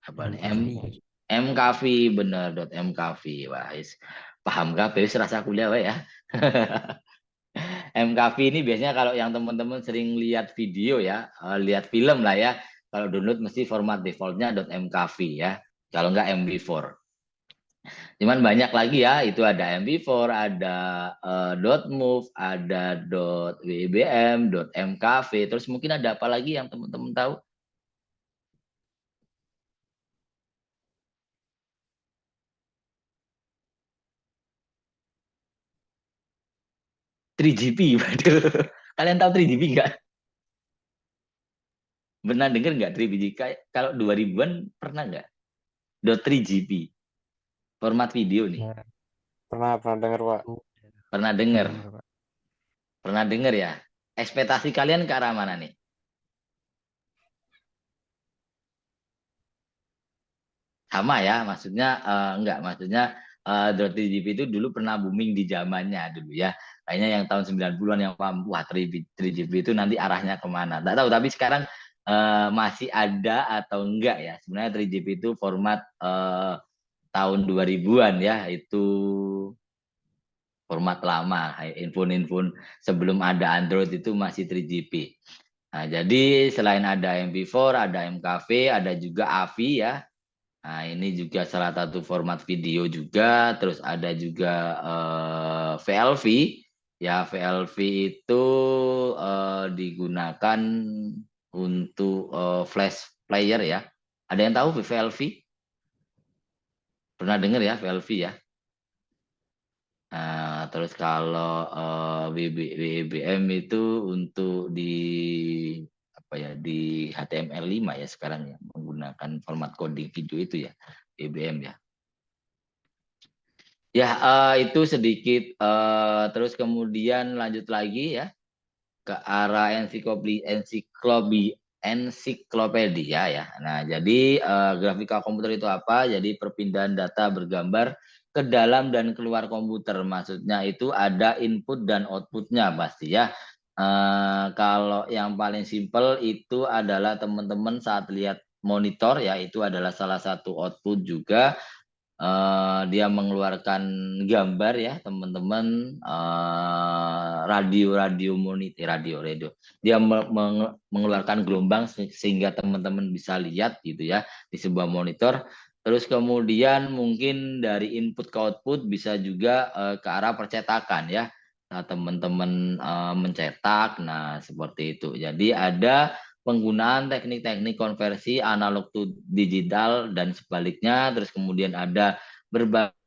apa nih mkv, bener .mkv. Wah, paham KV, serasa kuliah ya. MKV ini biasanya kalau yang teman-teman sering lihat video ya, lihat film lah ya, kalau download mesti format defaultnya .mkv ya, kalau nggak mp4. Cuman banyak lagi ya, itu ada mp4, ada .move, ada .webm, .mkv, terus mungkin ada apa lagi yang teman-teman tahu? .3GP, waduh. Kalian tahu 3GP nggak? Pernah dengar nggak 3GP? Kalau 2000-an pernah nggak? .3GP, format video nih. Ya, Pernah dengar, Pak. Pernah dengar? denger, Pak. Pernah dengar ya? Ekspektasi kalian ke arah mana nih? Sama ya, maksudnya enggak, maksudnya .3GP itu dulu pernah booming di zamannya dulu ya. Kayaknya yang tahun 90-an yang paham, wah 3GP itu nanti arahnya kemana. Nggak tahu, tapi sekarang masih ada atau enggak ya. Sebenarnya 3GP itu format tahun 2000-an ya, itu format lama. Handphone sebelum ada Android itu masih 3GP. Nah, jadi selain ada MP4, ada MKV, ada juga AVI ya. Nah, ini juga salah satu format video juga. Terus ada juga VLV. Ya, VLV itu digunakan untuk flash player ya. Ada yang tahu VLV? Pernah dengar ya VLV ya? Nah, terus kalau WBM itu untuk di apa ya, di HTML5 ya sekarang ya, menggunakan format coding video itu ya, WBM ya. Ya, itu sedikit, terus kemudian lanjut lagi ya ke arah ensiklopedia ya. Nah, jadi grafika komputer itu apa? Jadi perpindahan data bergambar ke dalam dan keluar komputer. Maksudnya itu ada input dan outputnya pasti ya. Kalau yang paling simpel itu adalah teman-teman saat lihat monitor ya, itu adalah salah satu output juga. Dia mengeluarkan gambar ya teman-teman, radio monitor, radio dia mengeluarkan gelombang sehingga teman-teman bisa lihat gitu ya di sebuah monitor. Terus kemudian mungkin dari input ke output bisa juga ke arah percetakan ya. Nah, teman-teman mencetak, nah seperti itu. Jadi ada penggunaan teknik-teknik konversi analog to digital dan sebaliknya, terus kemudian ada berbagai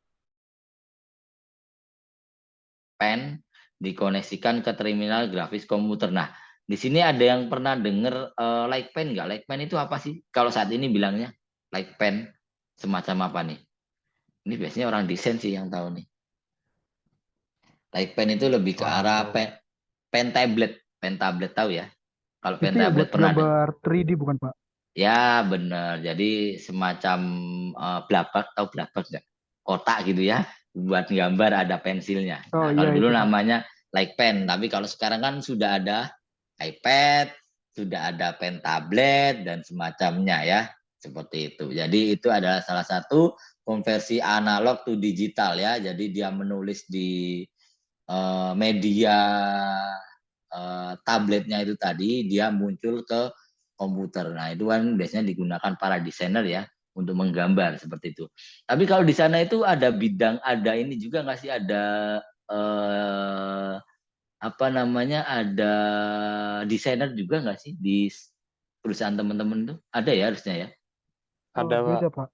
pen dikoneksikan ke terminal grafis komputer. Nah, di sini ada yang pernah dengar like pen nggak? Like pen itu apa sih? Kalau saat ini bilangnya like pen semacam apa nih? Ini biasanya orang desain sih yang tahu nih. Like pen itu lebih ke Kurang arah tahu. pen tablet tahu ya? Kalau pen Itu yang tablet buat pernah dengar? gambar 3D bukan Pak? Ya benar. Jadi semacam blapak, tahu blapak nggak? Kotak gitu ya. Buat gambar ada pensilnya. Oh Nah, iya kalau dulu itu Pak. namanya like pen. Tapi kalau sekarang kan sudah ada iPad, sudah ada pen tablet dan semacamnya ya. Seperti itu. Jadi itu adalah salah satu konversi analog to digital ya. Jadi dia menulis di media tabletnya itu tadi, dia muncul ke komputer. Nah, itu kan biasanya digunakan para desainer ya untuk menggambar seperti itu. Tapi kalau di sana itu ada bidang, ada ini juga nggak sih, ada apa namanya, ada desainer juga nggak sih di perusahaan teman-teman tuh? Ada ya harusnya ya? Ada, Pak. Beda Pak,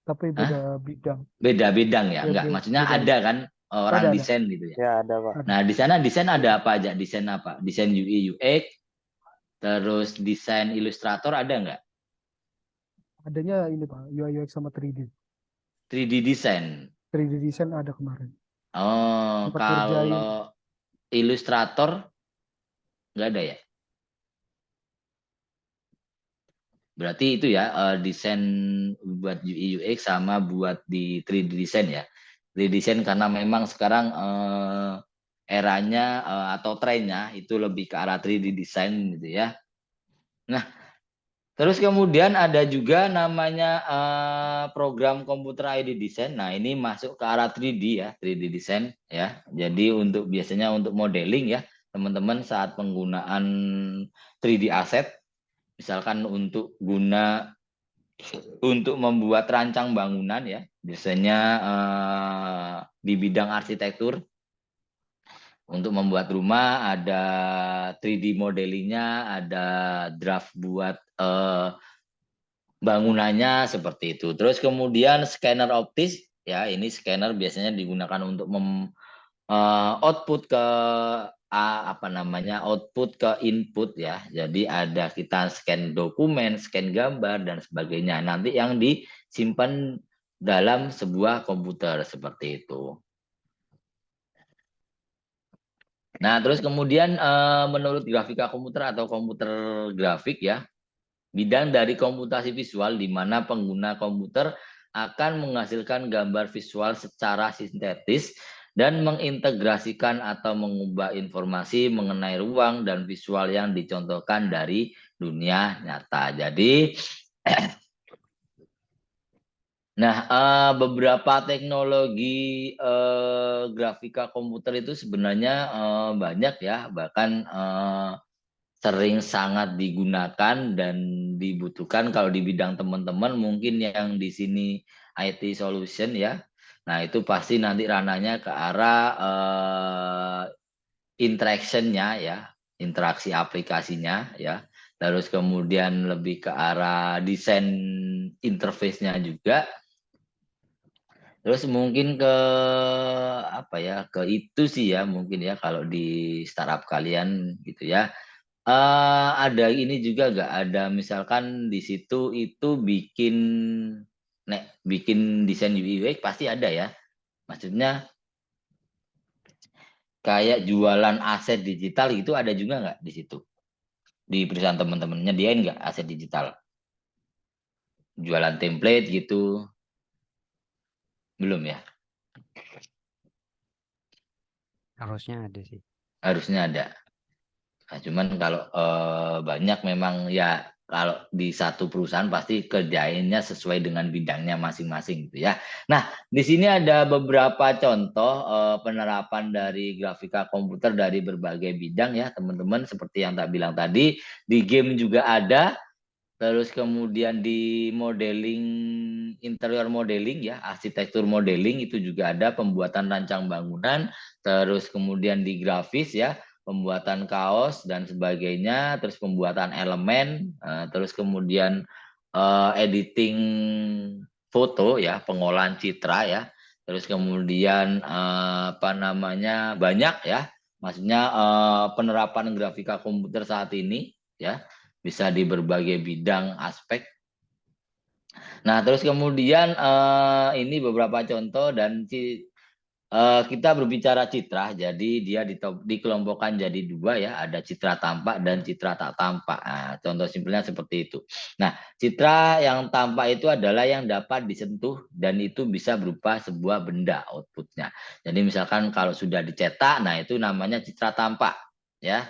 tapi Hah? beda bidang. Beda bidang ya? Ya, Enggak, maksudnya beda. ada kan orang Ada. desain gitu ya? Ya, ada, Pak. Ada. Nah, di sana desain ada apa aja? Desain apa? Desain UI UX, terus desain ilustrator ada nggak? Adanya ini Pak, UI UX sama 3D. 3D design. 3D design ada kemarin. Oh, Sempat ngerjain. kalau ilustrator nggak ada ya? Berarti itu ya desain buat UI UX sama buat di 3D design ya. 3D design karena memang sekarang eranya atau trennya itu lebih ke arah 3D design gitu ya. Nah, terus kemudian ada juga namanya program komputer ID design. Nah, ini masuk ke arah 3D ya, 3D design ya. Jadi untuk biasanya untuk modeling ya, teman-teman saat penggunaan 3D asset, misalkan untuk membuat rancang bangunan ya, biasanya di bidang arsitektur. Untuk membuat rumah ada 3D modelingnya, ada draft buat bangunannya seperti itu. Terus kemudian scanner optis ya, ini scanner biasanya digunakan untuk output ke apa namanya, output ke input ya. Jadi ada kita scan dokumen, scan gambar dan sebagainya. Nanti yang disimpan dalam sebuah komputer seperti itu. Nah, terus kemudian menurut grafika komputer atau komputer grafik ya, bidang dari komputasi visual di mana pengguna komputer akan menghasilkan gambar visual secara sintetis dan mengintegrasikan atau mengubah informasi mengenai ruang dan visual yang dicontohkan dari dunia nyata. Jadi nah, beberapa teknologi grafika komputer itu sebenarnya banyak ya, bahkan sering sangat digunakan dan dibutuhkan kalau di bidang teman-teman mungkin yang di sini IT solution ya. Nah, itu pasti nanti ranahnya ke arah interaction-nya ya, interaksi aplikasinya ya. Terus kemudian lebih ke arah desain interface-nya juga. Terus mungkin ke apa ya, ke itu sih ya mungkin ya kalau di startup kalian gitu ya. Ada ini juga nggak, ada misalkan di situ itu bikin desain UI UX pasti ada ya. Maksudnya kayak jualan aset digital itu ada juga nggak di situ? Di perusahaan teman-teman nyediain nggak aset digital? Jualan template gitu? Belum ya? Harusnya ada sih. Harusnya ada. Nah, cuman kalau banyak memang ya, kalau di satu perusahaan pasti kerjainnya sesuai dengan bidangnya masing-masing gitu ya. Nah, di sini ada beberapa contoh penerapan dari grafika komputer dari berbagai bidang ya, teman-teman. Seperti yang tak bilang tadi, di game juga ada. Terus kemudian di modeling, interior modeling ya, arsitektur modeling itu juga ada, pembuatan rancang bangunan, terus kemudian di grafis ya, pembuatan kaos dan sebagainya, terus pembuatan elemen, terus kemudian editing foto ya, pengolahan citra ya, terus kemudian apa namanya banyak ya, maksudnya penerapan grafika komputer saat ini ya bisa di berbagai bidang aspek. Nah, terus kemudian ini beberapa contoh dan kita berbicara citra, jadi dia dikelompokkan jadi dua ya, ada citra tampak dan citra tak tampak. Nah, contoh simpelnya seperti itu. Nah, citra yang tampak itu adalah yang dapat disentuh dan itu bisa berupa sebuah benda outputnya. Jadi misalkan kalau sudah dicetak, nah itu namanya citra tampak ya.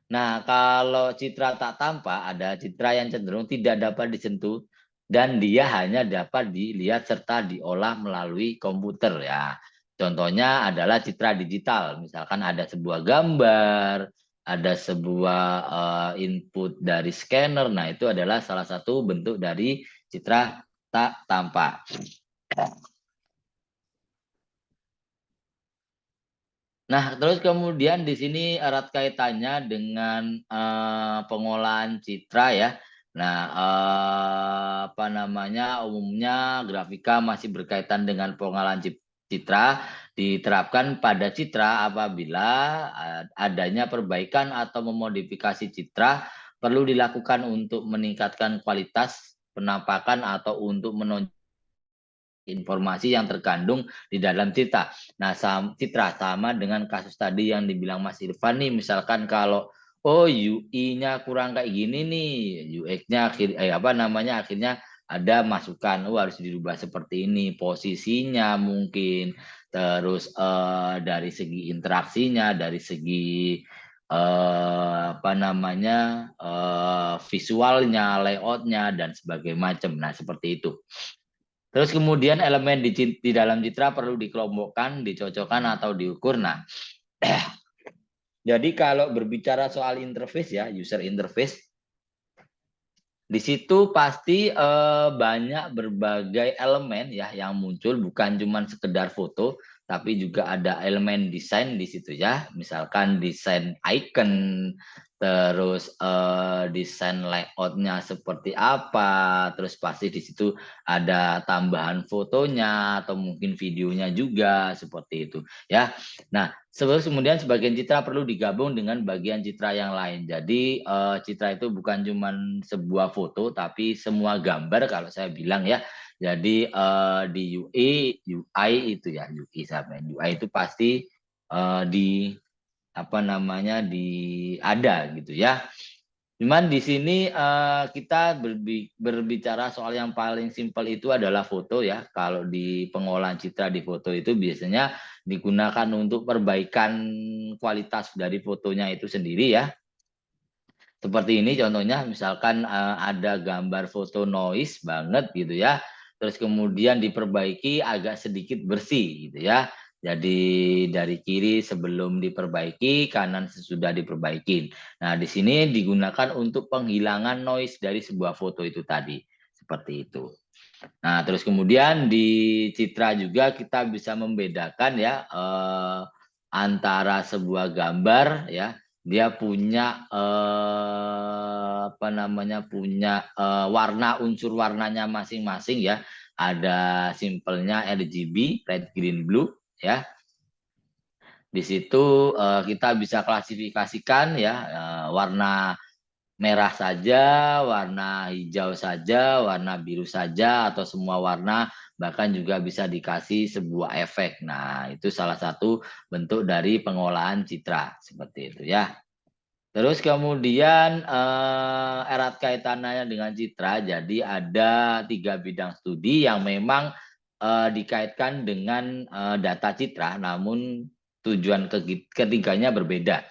Nah, kalau citra tak tampak ada citra yang cenderung tidak dapat disentuh dan dia hanya dapat dilihat serta diolah melalui komputer ya. Contohnya adalah citra digital, misalkan ada sebuah gambar, ada sebuah input dari scanner. Nah, itu adalah salah satu bentuk dari citra tak tampak. Nah, terus kemudian di sini erat kaitannya dengan pengolahan citra ya. Nah, apa namanya, umumnya grafika masih berkaitan dengan pengolahan citra, diterapkan pada citra apabila adanya perbaikan atau memodifikasi citra perlu dilakukan untuk meningkatkan kualitas penampakan atau untuk menonjolkan informasi yang terkandung di dalam citra. Nah, citra sama dengan kasus tadi yang dibilang Mas Irfan nih, misalkan kalau UI-nya kurang kayak gini nih, UX-nya akhirnya ada masukan, harus dirubah seperti ini, posisinya mungkin, terus dari segi interaksinya, dari segi visualnya, layoutnya dan sebagainya macam. Nah, seperti itu. Terus kemudian elemen di dalam citra perlu dikelompokkan, dicocokkan atau diukur. Nah, jadi kalau berbicara soal interface ya, user interface, di situ pasti banyak berbagai elemen ya yang muncul, bukan cuma sekedar foto, tapi juga ada elemen desain di situ ya. Misalkan desain icon, terus desain layoutnya seperti apa, terus pasti di situ ada tambahan fotonya atau mungkin videonya juga seperti itu ya. Nah, kemudian sebagian citra perlu digabung dengan bagian citra yang lain. Jadi citra itu bukan cuma sebuah foto, tapi semua gambar kalau saya bilang ya. Jadi di UI itu ya, UI itu pasti di ada gitu ya. Cuman di sini kita berbicara soal yang paling simpel itu adalah foto ya. Kalau di pengolahan citra di foto itu biasanya digunakan untuk perbaikan kualitas dari fotonya itu sendiri ya. Seperti ini contohnya, misalkan ada gambar foto noise banget gitu ya. Terus kemudian diperbaiki agak sedikit bersih gitu ya. Jadi dari kiri sebelum diperbaiki, kanan sesudah diperbaiki. Nah, di sini digunakan untuk penghilangan noise dari sebuah foto itu tadi. Seperti itu. Nah, terus kemudian di citra juga kita bisa membedakan ya antara sebuah gambar ya, dia punya warna, unsur warnanya masing-masing ya. Ada simpelnya RGB, red, green, blue ya. Di situ kita bisa klasifikasikan ya warna merah saja, warna hijau saja, warna biru saja, atau semua warna, bahkan juga bisa dikasih sebuah efek. Nah, itu salah satu bentuk dari pengolahan citra seperti itu ya. Terus kemudian erat kaitannya dengan citra, jadi ada 3 bidang studi yang memang dikaitkan dengan data citra, namun tujuan ketiganya berbeda.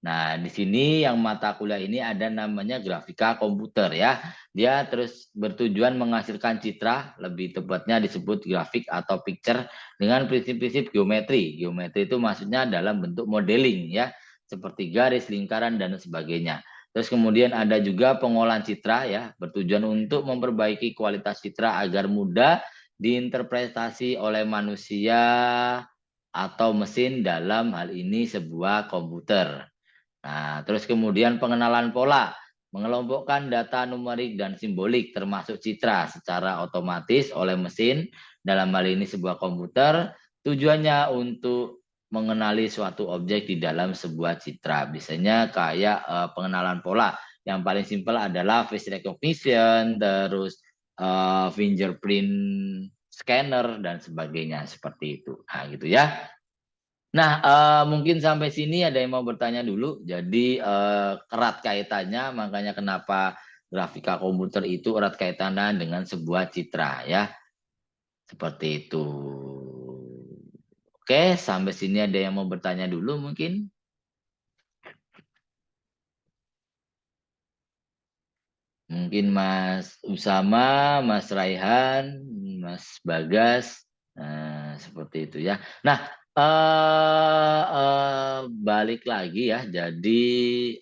Nah, di sini yang mata kuliah ini ada namanya grafika komputer ya. Dia terus bertujuan menghasilkan citra, lebih tepatnya disebut grafik atau picture dengan prinsip-prinsip geometri. Geometri itu maksudnya dalam bentuk modeling ya, seperti garis, lingkaran dan sebagainya. Terus kemudian ada juga pengolahan citra ya, bertujuan untuk memperbaiki kualitas citra agar mudah diinterpretasi oleh manusia atau mesin, dalam hal ini sebuah komputer. Nah, terus kemudian pengenalan pola, mengelompokkan data numerik dan simbolik termasuk citra secara otomatis oleh mesin dalam hal ini sebuah komputer, tujuannya untuk mengenali suatu objek di dalam sebuah citra. Biasanya kayak pengenalan pola. Yang paling simpel adalah face recognition, terus fingerprint scanner dan sebagainya seperti itu. Nah, gitu ya. Nah, mungkin sampai sini ada yang mau bertanya dulu. Jadi erat kaitannya, makanya kenapa grafika komputer itu erat kaitannya dengan sebuah citra ya. Seperti itu. Oke, sampai sini ada yang mau bertanya dulu mungkin? Mungkin Mas Usama, Mas Raihan, Mas Bagas, seperti itu ya. Nah, balik lagi ya. Jadi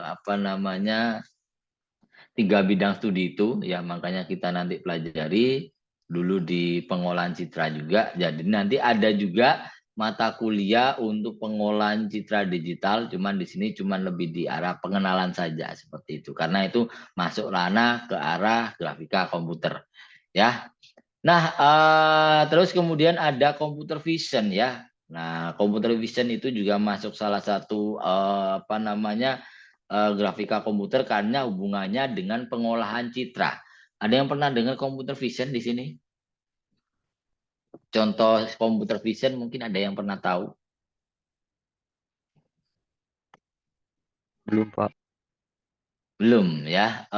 apa namanya 3 bidang studi itu ya, makanya kita nanti pelajari dulu di pengolahan citra juga. Jadi nanti ada juga mata kuliah untuk pengolahan citra digital, cuman di sini cuman lebih di arah pengenalan saja seperti itu. Karena itu masuk ranah ke arah grafika komputer ya. Nah, terus kemudian ada computer vision ya. Nah, computer vision itu juga masuk salah satu apa namanya grafika komputer karena hubungannya dengan pengolahan citra. Ada yang pernah dengar computer vision di sini? Contoh computer vision mungkin ada yang pernah tahu? Belum, Pak. Belum ya.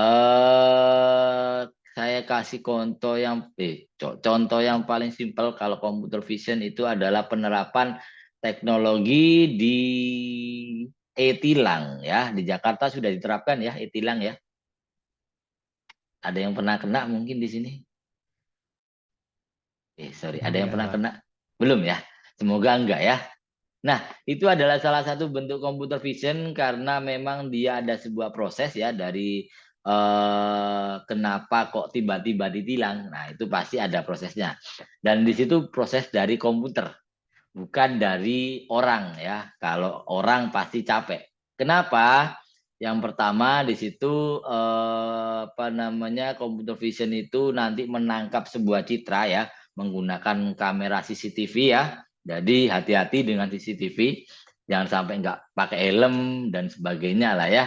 Saya kasih contoh yang paling simpel kalau computer vision itu adalah penerapan teknologi di e-tilang ya. Di Jakarta sudah diterapkan ya e-tilang ya. Ada yang pernah kena mungkin di sini? Sorry, ada yang Enggak, pernah Pak. kena? Belum ya? Semoga enggak ya. Nah, itu adalah salah satu bentuk computer vision karena memang dia ada sebuah proses ya dari kenapa kok tiba-tiba ditilang. Nah, itu pasti ada prosesnya. Dan di situ proses dari komputer, bukan dari orang ya. Kalau orang pasti capek. Kenapa? Yang pertama di situ apa namanya computer vision itu nanti menangkap sebuah citra ya menggunakan kamera CCTV ya. Jadi hati-hati dengan CCTV, jangan sampai nggak pakai helm dan sebagainya lah ya.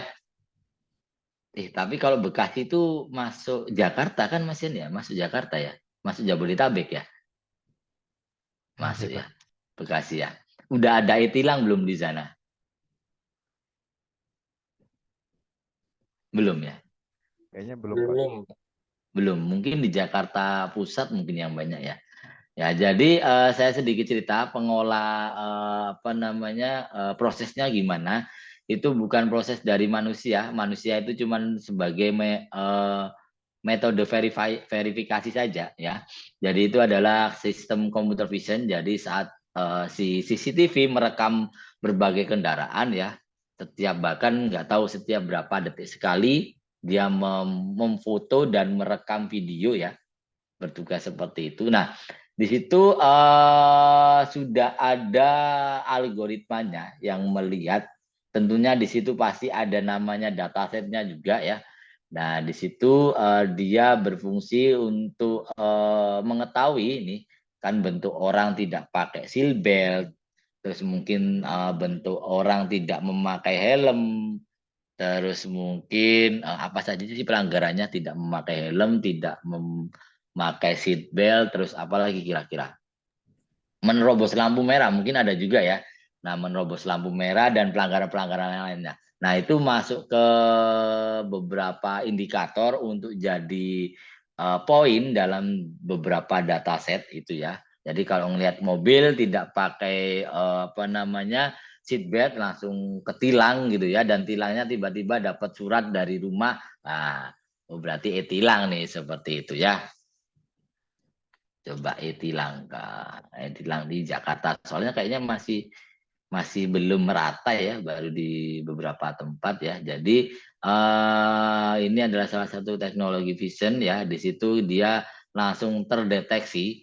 Tapi kalau Bekasi itu masuk Jakarta kan Mas Yan ya? Masuk Jakarta ya? Masuk Jabodetabek ya? Masuk ya? Bekasi ya? Udah ada e-tilang belum di sana? Belum ya? Kayaknya belum, Pak. Belum. Belum. Mungkin di Jakarta Pusat mungkin yang banyak ya. Ya, jadi saya sedikit cerita apa namanya prosesnya gimana. Itu bukan proses dari manusia. Manusia itu cuma sebagai metode verifikasi saja ya. Jadi itu adalah sistem computer vision. Jadi saat si CCTV merekam berbagai kendaraan ya, bahkan nggak tahu setiap berapa detik sekali dia memfoto dan merekam video ya, bertugas seperti itu. Nah, di situ sudah ada algoritmanya yang melihat. Tentunya di situ pasti ada namanya datasetnya juga ya. Nah, di situ dia berfungsi untuk mengetahui ini kan bentuk orang tidak pakai seat belt, terus mungkin bentuk orang tidak memakai helm, terus mungkin apa saja sih pelanggarannya, tidak memakai helm, tidak memakai seat belt, terus apalagi kira-kira menerobos lampu merah mungkin ada juga ya. Nah, menerobos lampu merah dan pelanggaran-pelanggaran yang lainnya. Nah, itu masuk ke beberapa indikator untuk jadi poin dalam beberapa dataset itu ya. Jadi kalau ngelihat mobil tidak pakai apa namanya seat belt langsung ketilang gitu ya, dan tilangnya tiba-tiba dapat surat dari rumah. Nah, berarti tilang nih seperti itu ya. Coba tilang di Jakarta. Soalnya kayaknya masih belum merata ya, baru di beberapa tempat ya. Jadi ini adalah salah satu teknologi vision ya. Di situ dia langsung terdeteksi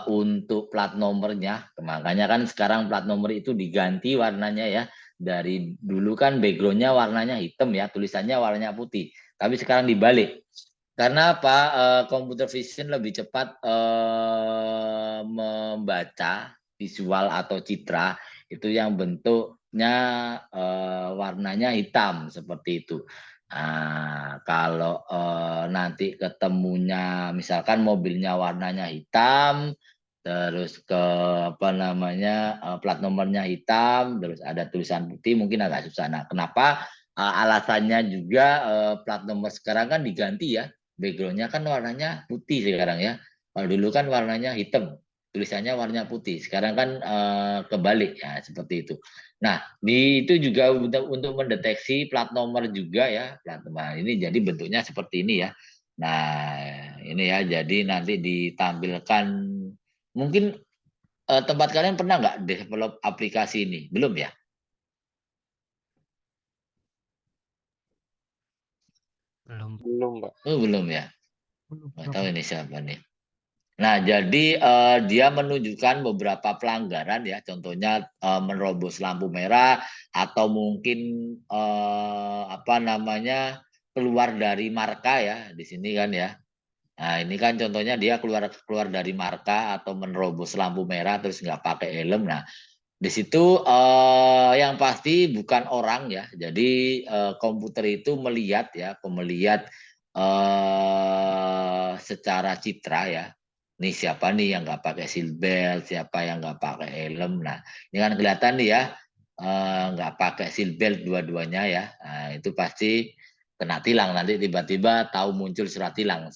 untuk plat nomornya. Makanya kan sekarang plat nomor itu diganti warnanya ya. Dari dulu kan backgroundnya warnanya hitam ya, tulisannya warnanya putih. Tapi sekarang dibalik. Karena apa? Computer vision lebih cepat membaca visual atau citra itu yang bentuknya warnanya hitam seperti itu. Nah, kalau nanti ketemunya misalkan mobilnya warnanya hitam, terus ke apa namanya plat nomornya hitam, terus ada tulisan putih mungkin agak susah. Nah, kenapa? Alasannya juga plat nomor sekarang kan diganti ya, backgroundnya kan warnanya putih sekarang ya. Kalau dulu kan warnanya hitam, tulisannya warna putih. Sekarang kan kebalik ya seperti itu. Nah, itu juga untuk mendeteksi plat nomor juga ya, plat nomor ini jadi bentuknya seperti ini ya. Nah, ini ya, jadi nanti ditampilkan mungkin tempat kalian pernah nggak develop aplikasi ini? Belum ya? Belum. Belum, Pak. Oh, belum ya. Belum Nggak berapa. tahu ini siapa nih. Nah, jadi dia menunjukkan beberapa pelanggaran ya, contohnya menerobos lampu merah atau mungkin apa namanya keluar dari marka ya di sini kan ya. Nah, ini kan contohnya dia keluar dari marka atau menerobos lampu merah terus nggak pakai helm. Nah, di situ yang pasti bukan orang ya. Jadi komputer itu melihat ya, melihat secara citra ya. Nih siapa nih yang nggak pakai seatbelt, siapa yang nggak pakai helm. Nah, ini kan kelihatan nih ya, nggak pakai seatbelt dua-duanya ya. Nah, itu pasti kena tilang nanti tiba-tiba tahu muncul surat tilang.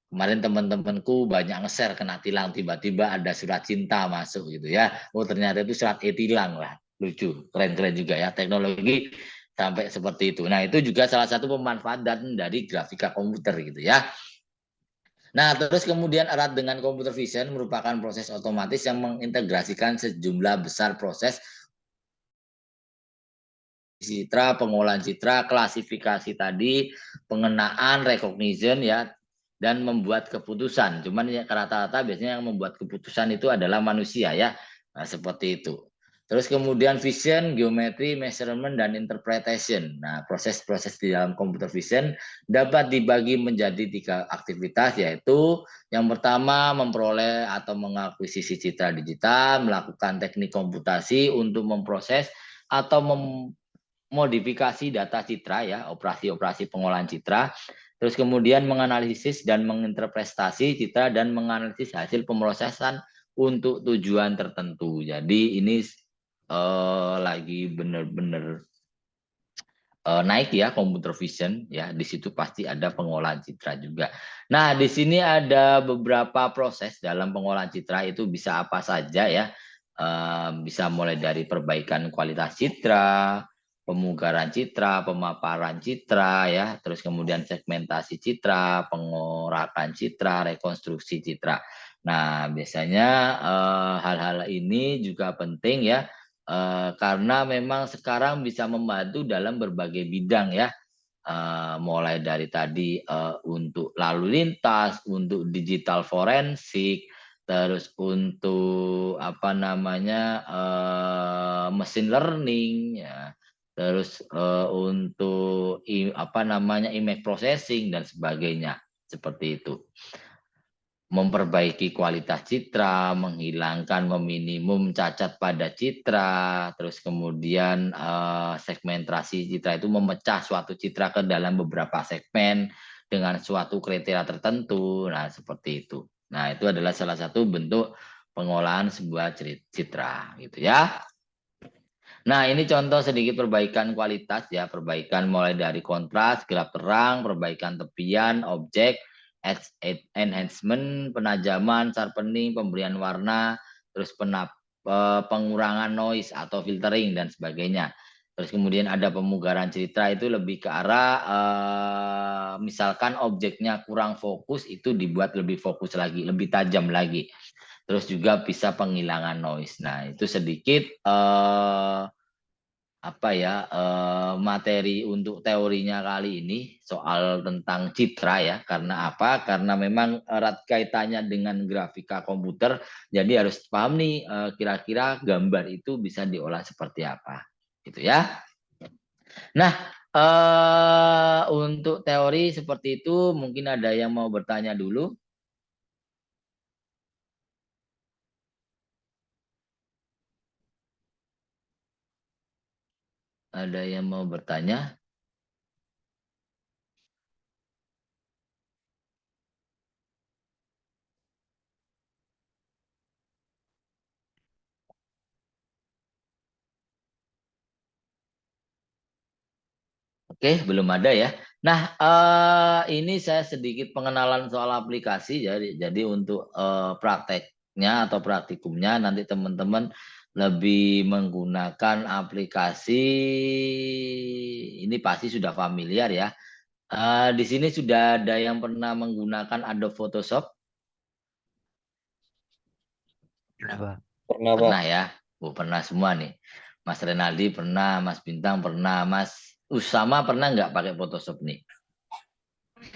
Kemarin teman-temanku banyak nge-share kena tilang, tiba-tiba ada surat cinta masuk gitu ya. Oh ternyata itu surat e-tilang lah. Lucu, keren-keren juga ya teknologi sampai seperti itu. Nah itu juga salah satu pemanfaatan dari grafika komputer gitu ya. Nah terus kemudian erat dengan computer vision merupakan proses otomatis yang mengintegrasikan sejumlah besar proses citra, pengolahan citra, klasifikasi tadi, pengenaan, recognition ya, dan membuat keputusan. Cuman ya rata-rata biasanya yang membuat keputusan itu adalah manusia ya. Nah, seperti itu. Terus kemudian vision, geometri, measurement, dan interpretation. Nah, proses-proses di dalam computer vision dapat dibagi menjadi 3 aktivitas, yaitu yang pertama memperoleh atau mengakuisisi citra digital, melakukan teknik komputasi untuk memproses atau modifikasi data citra ya, operasi-operasi pengolahan citra. Terus kemudian menganalisis dan menginterpretasi citra dan menganalisis hasil pemrosesan untuk tujuan tertentu. Jadi ini lagi benar-benar naik ya computer vision ya. Di situ pasti ada pengolahan citra juga. Nah, di sini ada beberapa proses dalam pengolahan citra itu bisa apa saja ya. Bisa mulai dari perbaikan kualitas citra, pemugaran citra, pemaparan citra ya, terus kemudian segmentasi citra, pengorakan citra, rekonstruksi citra. Nah, biasanya hal-hal ini juga penting ya, karena memang sekarang bisa membantu dalam berbagai bidang ya, mulai dari tadi untuk lalu lintas, untuk digital forensik, terus untuk apa namanya machine learning ya, terus untuk apa namanya image processing dan sebagainya seperti itu. Memperbaiki kualitas citra, menghilangkan meminimum cacat pada citra, terus kemudian segmentasi citra itu memecah suatu citra ke dalam beberapa segmen dengan suatu kriteria tertentu. Nah, seperti itu. Nah, itu adalah salah satu bentuk pengolahan sebuah citra gitu ya. Nah, ini contoh sedikit perbaikan kualitas ya, perbaikan mulai dari kontras, gelap terang, perbaikan tepian, objek, enhancement, penajaman, sharpening, pemberian warna, terus pengurangan noise atau filtering dan sebagainya. Terus kemudian ada pemugaran citra itu lebih ke arah misalkan objeknya kurang fokus itu dibuat lebih fokus lagi, lebih tajam lagi. Terus juga bisa penghilangan noise. Nah, itu sedikit apa ya materi untuk teorinya kali ini soal tentang citra ya. Karena apa? Karena memang erat kaitannya dengan grafika komputer. Jadi harus paham nih kira-kira gambar itu bisa diolah seperti apa, gitu ya. Nah, Untuk teori seperti itu mungkin ada yang mau bertanya dulu. Ada yang mau bertanya? Oke, belum ada ya. Nah, ini saya sedikit pengenalan soal aplikasi. Jadi untuk prakteknya atau praktikumnya nanti teman-teman lebih menggunakan aplikasi ini pasti sudah familiar ya. Di sini sudah ada yang pernah menggunakan Adobe Photoshop? Kenapa? Pernah, Pak. Pernah ya? Pernah semua nih. Mas Renaldi pernah, Mas Bintang pernah, Mas Usama pernah nggak pakai Photoshop nih?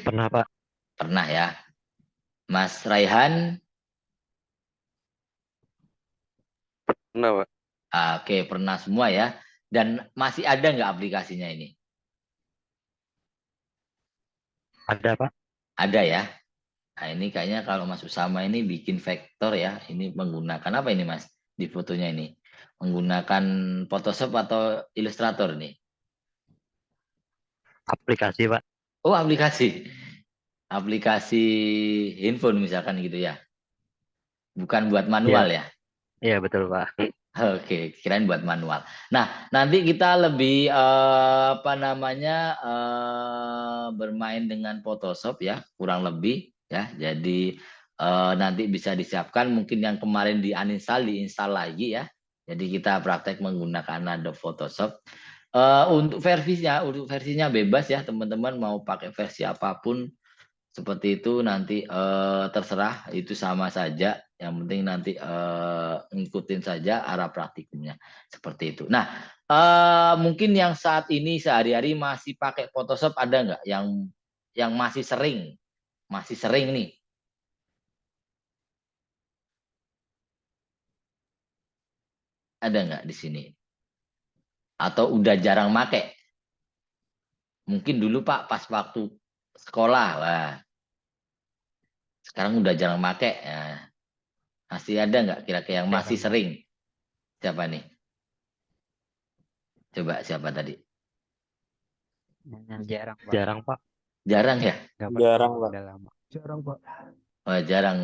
Pernah, Pak. Pernah ya. Mas Raihan? Pernah, Pak. Oke, pernah semua ya. Dan masih ada nggak aplikasinya ini? Ada, Pak. Ada ya. Nah, ini kayaknya kalau Mas Usama ini bikin vektor ya. Ini menggunakan apa ini Mas? Di fotonya ini. Menggunakan Photoshop atau Illustrator nih? Aplikasi, Pak. Oh, aplikasi. Aplikasi handphone misalkan gitu ya. Bukan buat manual ya. Iya, betul, Pak. Oke, kirain buat manual. Nah, nanti kita lebih apa namanya bermain dengan Photoshop ya, kurang lebih ya. Jadi nanti bisa disiapkan mungkin yang kemarin di uninstall diinstal lagi ya. Jadi kita praktek menggunakan Adobe Photoshop. Untuk versinya bebas ya, teman-teman mau pakai versi apapun seperti itu nanti terserah, itu sama saja. Yang penting nanti ngikutin saja arah praktikumnya seperti itu. Nah, mungkin yang saat ini sehari-hari masih pakai Photoshop ada nggak yang masih sering nih? Ada nggak di sini? Atau udah jarang make? Mungkin dulu Pak pas waktu sekolah, wah. Sekarang udah jarang make. Ya. Masih ada nggak kira-kira yang masih sering? Siapa nih? Coba siapa tadi? Jarang, Pak. Jarang, Pak. Jarang ya? Nggak Jarang, pakai, Pak. udah lama. Jarang, Pak. Jarang.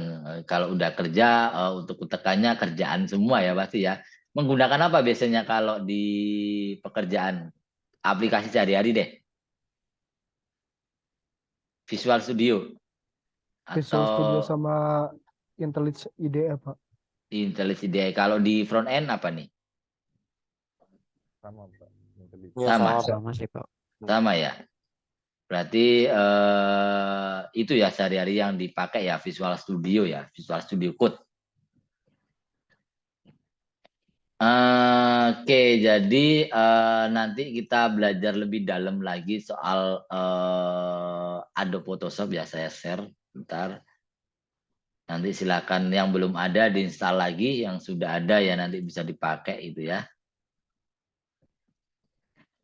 Kalau udah kerja untuk utekannya kerjaan semua ya pasti ya. Menggunakan apa biasanya kalau di pekerjaan? Aplikasi sehari-hari deh. Visual Studio Visual Studio atau sama IntelliJ IDE, Pak. IntelliJ IDEA. Kalau di front end apa nih? Sama, Pak. Intelligent. Iya, Sama. sama, Pak. Sama sih, Pak. Sama ya. Berarti itu ya sehari-hari yang dipakai ya Visual Studio ya, Visual Studio Code. Oke, jadi nanti kita belajar lebih dalam lagi soal Adobe Photoshop ya, saya share bentar. Nanti silakan yang belum ada diinstal lagi, yang sudah ada ya nanti bisa dipakai itu ya.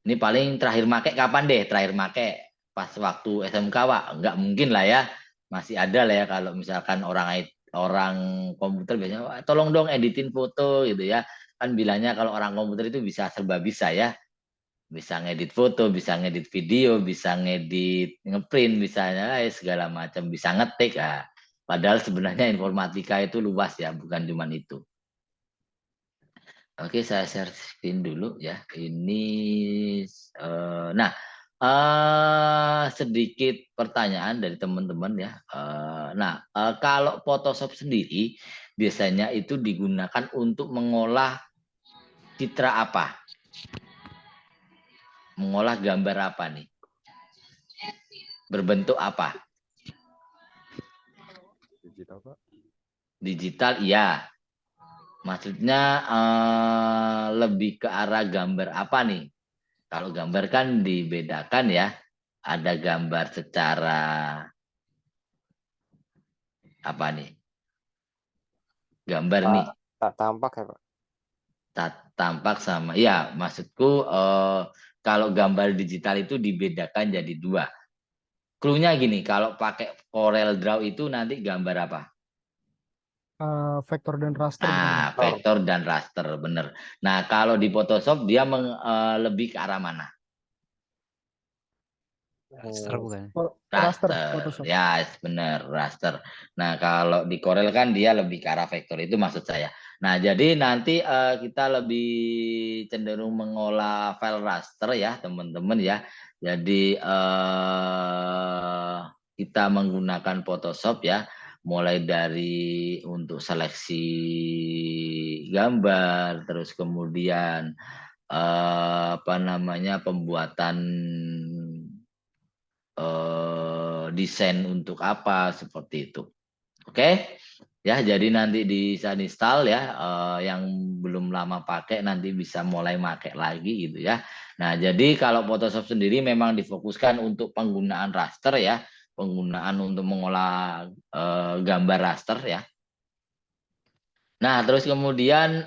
Ini paling terakhir make kapan deh? Terakhir make pas waktu SMK, Pak? Enggak mungkin lah ya. Masih ada lah ya kalau misalkan orang komputer biasanya, "Wah, tolong dong editin foto gitu ya." Kan bilangnya kalau orang komputer itu bisa serba bisa ya. Bisa ngedit foto, bisa ngedit video, bisa ngedit ngeprint, misalnya segala macam, bisa ngetik. Ah. Padahal sebenarnya informatika itu luas ya, bukan cuma itu. Oke, saya share screen dulu ya. Ini, nah, sedikit pertanyaan dari teman-teman ya. Nah, kalau Photoshop sendiri biasanya itu digunakan untuk mengolah citra apa? Mengolah gambar apa nih? Berbentuk apa? Digital, Pak. Digital, iya. Maksudnya lebih ke arah gambar apa nih? Kalau gambar kan dibedakan ya. Ada gambar secara apa nih? Gambar nih. Tak tampak ya, Pak. Tampak sama. Ya, maksudku Kalau gambar digital itu dibedakan jadi dua. Clue-nya gini, kalau pakai Corel Draw itu nanti gambar apa? Vektor dan raster bener ya. Nah, vektor dan raster, bener. Nah, kalau di Photoshop dia lebih ke arah mana? Raster bukan? Raster Raster, Photoshop. ya bener, raster. Nah, kalau di Corel kan dia lebih ke arah vektor, itu maksud saya. Nah, jadi nanti kita lebih cenderung mengolah file raster ya, teman-teman ya. Jadi kita menggunakan Photoshop ya, mulai dari untuk seleksi gambar, terus kemudian apa namanya pembuatan desain untuk apa seperti itu. Oke, ya jadi nanti bisa install ya, yang belum lama pakai nanti bisa mulai pakai lagi gitu ya. Nah jadi kalau Photoshop sendiri memang difokuskan untuk penggunaan raster ya, penggunaan untuk mengolah gambar raster ya. Nah terus kemudian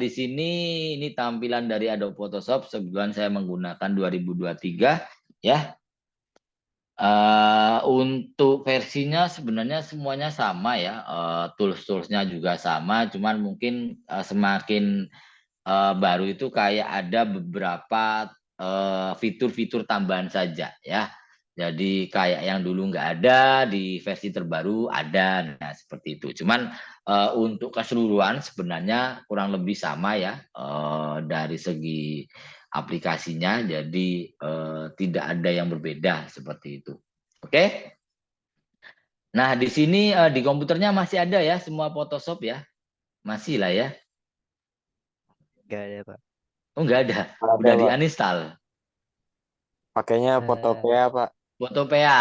di sini ini tampilan dari Adobe Photoshop, sebulan saya menggunakan 2023 ya. Untuk versinya sebenarnya semuanya sama ya, tools-toolsnya juga sama, cuman mungkin semakin baru itu kayak ada beberapa fitur-fitur tambahan saja ya. Jadi kayak yang dulu nggak ada di versi terbaru ada, nah seperti itu. Cuman untuk keseluruhan sebenarnya kurang lebih sama ya dari segi aplikasinya, jadi tidak ada yang berbeda seperti itu. Oke. Nah di sini di komputernya masih ada ya semua Photoshop ya, masih lah ya. Gak ada Pak. Oh nggak ada, Ada, udah di Pak. uninstall. Pakainya Photopea, Pak. Photopea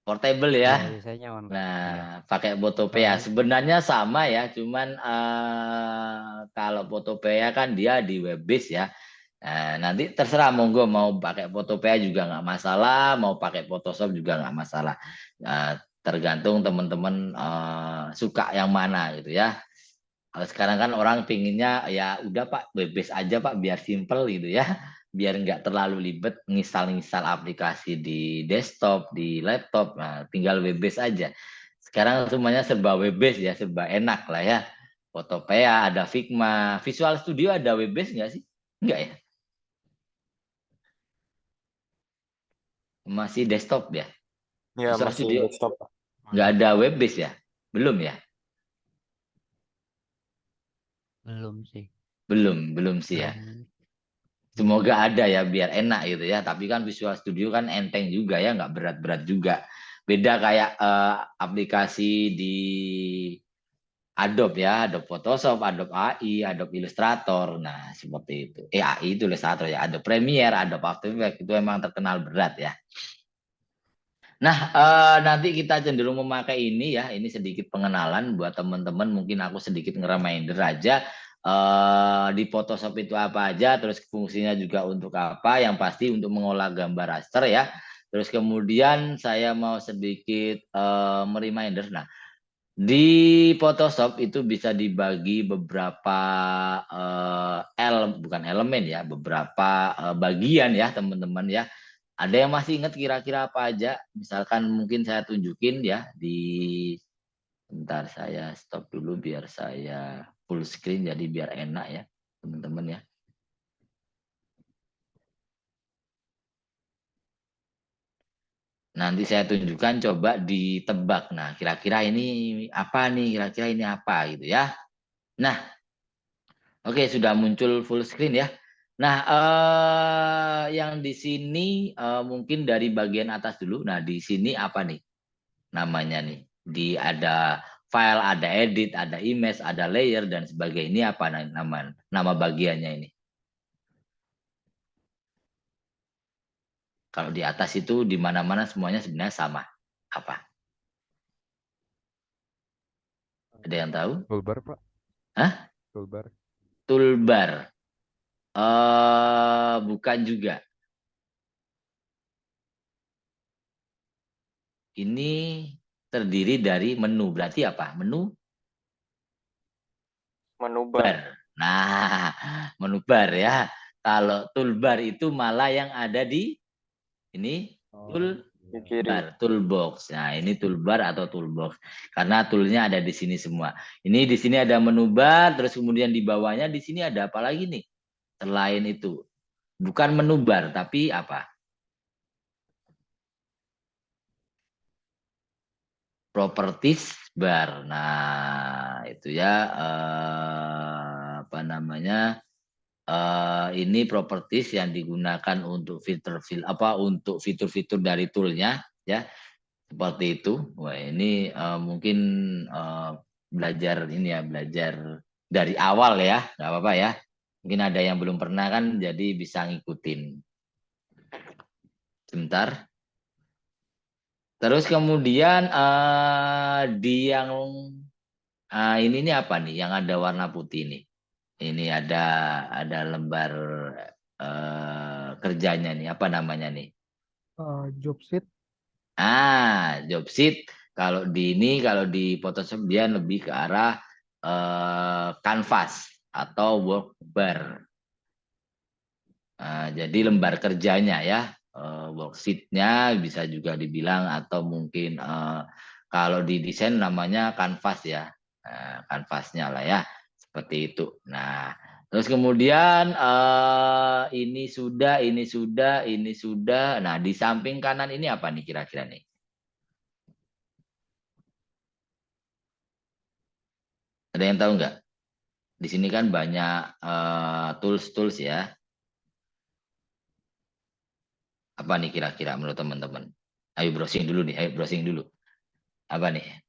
portable ya. Ya biasanya online. Nah, Iya. pakai Photopea Soalnya sebenarnya sama ya, cuman kalau Photopea kan dia di web base ya. Nah, nanti terserah monggo mau pakai Photopea juga nggak masalah, mau pakai Photoshop juga nggak masalah. Tergantung teman-teman suka yang mana gitu ya. Kalau sekarang kan orang pinginnya ya udah Pak web base aja Pak biar simple gitu ya, biar nggak terlalu ribet nginstal aplikasi di desktop, di laptop, nah tinggal web base aja. Sekarang semuanya serba web base ya, serba enak lah ya. Photopea ada Figma, Visual Studio ada web base nggak sih? Enggak ya? Masih desktop ya? Ya, Visual masih Studio desktop, Pak. nggak ada web base ya? Belum ya? belum sih. Belum sih ya. Belum. Semoga ada ya biar enak gitu ya. Tapi kan Visual Studio kan enteng juga ya, nggak berat-berat juga. Beda kayak aplikasi di Adobe ya, Adobe Photoshop, Adobe AI, Adobe Illustrator. Nah, seperti itu. AI itu Illustrator ya, Adobe Premiere, Adobe After Effects itu emang terkenal berat ya. Nah, nanti kita cenderung memakai ini ya. Ini sedikit pengenalan buat teman-teman. Mungkin aku sedikit nge-reminder aja. Di Photoshop itu apa aja, terus fungsinya juga untuk apa. Yang pasti untuk mengolah gambar raster ya. Terus kemudian saya mau sedikit mereminder. Nah, di Photoshop itu bisa dibagi beberapa bukan elemen ya, beberapa bagian ya teman-teman ya. Ada yang masih ingat kira-kira apa aja? Misalkan mungkin saya tunjukin ya di bentar saya stop dulu biar saya full screen jadi biar enak ya teman-teman ya. Nanti saya tunjukkan coba ditebak. Nah, kira-kira ini apa nih? Kira-kira ini apa gitu ya. Nah, oke sudah muncul full screen ya. Nah, yang di sini mungkin dari bagian atas dulu. Nah, di sini apa nih namanya nih? Ada file, ada edit, ada image, ada layer dan sebagainya. Ini apa nama bagiannya ini? Kalau di atas itu di mana-mana semuanya sebenarnya sama. Apa? Ada yang tahu? Toolbar, Pak. Hah? Toolbar. Toolbar. Bukan juga. Ini terdiri dari menu. Berarti apa? Menu Menu bar. bar. Nah, menu bar ya. Kalau toolbar itu malah yang ada di ini Oh, Di iya. kiri. toolbox. Nah, ini toolbar atau toolbox. Karena toolnya ada di sini semua. Ini di sini ada menu bar, terus kemudian di bawahnya di sini ada apa lagi nih? Selain itu. Bukan menu bar, tapi apa? Properties bar. Nah, itu ya apa namanya? Ini properties yang digunakan untuk untuk fitur-fitur dari toolnya ya. Seperti itu. Wah, ini mungkin belajar ini ya, belajar dari awal ya, nggak apa-apa ya. Mungkin ada yang belum pernah kan, jadi bisa ngikutin. Sebentar. Terus kemudian di yang ini nih apa nih? Yang ada warna putih nih. Ini ada lembar kerjanya nih. Apa namanya nih? Job sheet. Job sheet. Kalau di Photoshop dia lebih ke arah kanvas atau workbar. Jadi lembar kerjanya ya, worksheet-nya bisa juga dibilang atau mungkin kalau di desain namanya kanvas ya, kanvasnya lah ya, seperti itu. Nah, terus kemudian ini sudah. Nah, di samping kanan ini apa nih kira-kira nih? Ada yang tahu nggak? Di sini kan banyak tools-tools ya. Apa nih kira-kira menurut teman-teman? Ayo browsing dulu nih, ayo browsing dulu. Apa nih?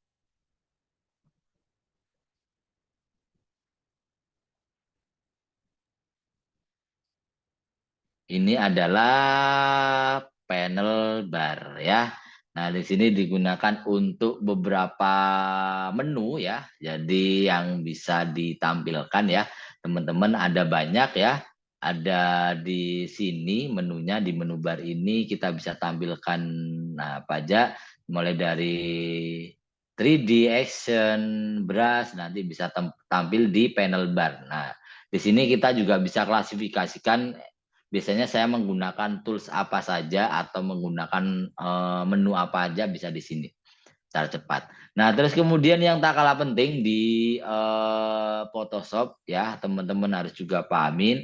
Ini adalah panel bar ya. Nah, di sini digunakan untuk beberapa menu ya. Jadi yang bisa ditampilkan ya. Teman-teman ada banyak ya. Ada di sini menunya, di menu bar ini kita bisa tampilkan apa aja, mulai dari 3D action, brush, nanti bisa tampil di panel bar. Nah, di sini kita juga bisa klasifikasikan. Biasanya saya menggunakan tools apa saja atau menggunakan menu apa aja bisa di sini secara cepat. Nah, terus kemudian yang tak kalah penting di Photoshop ya, teman-teman harus juga pahamin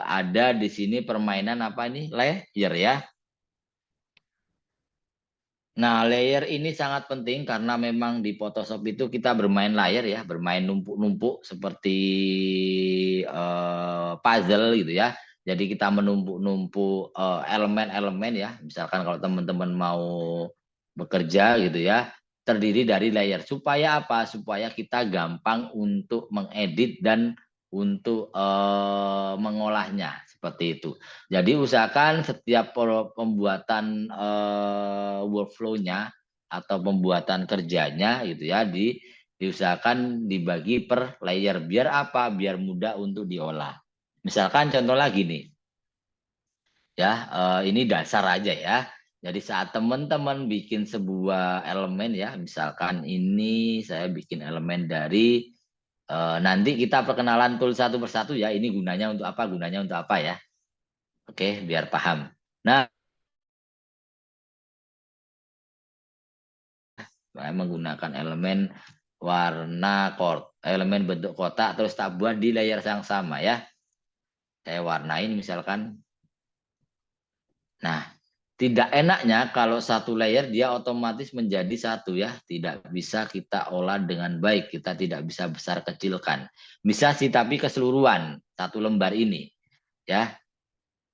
ada di sini permainan apa ini? Layer ya. Nah, layer ini sangat penting karena memang di Photoshop itu kita bermain layer ya, bermain numpuk-numpuk seperti puzzle gitu ya. Jadi kita menumpuk-numpuk elemen-elemen ya. Misalkan kalau teman-teman mau bekerja gitu ya, terdiri dari layer. Supaya apa? Supaya kita gampang untuk mengedit dan untuk mengolahnya seperti itu. Jadi usahakan setiap pembuatan workflow-nya atau pembuatan kerjanya gitu ya diusahakan dibagi per layer. Biar apa? Biar mudah untuk diolah. Misalkan contoh lagi nih. Ya, ini dasar aja ya. Jadi saat teman-teman bikin sebuah elemen ya, misalkan ini saya bikin elemen dari nanti kita perkenalan tool satu persatu ya. Ini gunanya untuk apa? Gunanya untuk apa ya? Oke, biar paham. Nah, saya menggunakan elemen warna elemen bentuk kotak terus tak buat di layer yang sama ya. Saya warnain misalkan. Nah, tidak enaknya kalau satu layer dia otomatis menjadi satu ya. Tidak bisa kita olah dengan baik. Kita tidak bisa besar kecilkan. Bisa sih tapi keseluruhan satu lembar ini ya.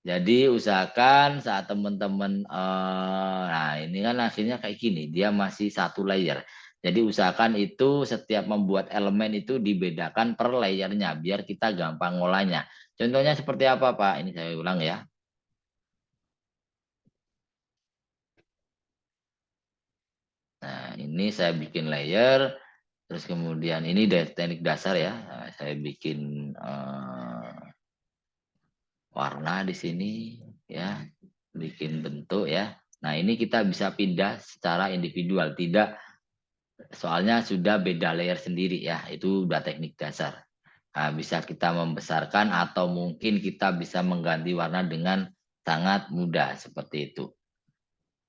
Jadi usahakan saat teman-teman, nah ini kan akhirnya kayak gini, dia masih satu layer. Jadi usahakan itu setiap membuat elemen itu dibedakan per layernya, biar kita gampang ngolahnya. Contohnya seperti apa Pak? Ini saya ulang ya. Nah ini saya bikin layer, terus kemudian ini teknik dasar ya. Nah, saya bikin warna di sini ya, bikin bentuk ya. Nah ini kita bisa pindah secara individual, tidak soalnya sudah beda layer sendiri ya, itu udah teknik dasar. Nah, bisa kita membesarkan atau mungkin kita bisa mengganti warna dengan sangat mudah seperti itu.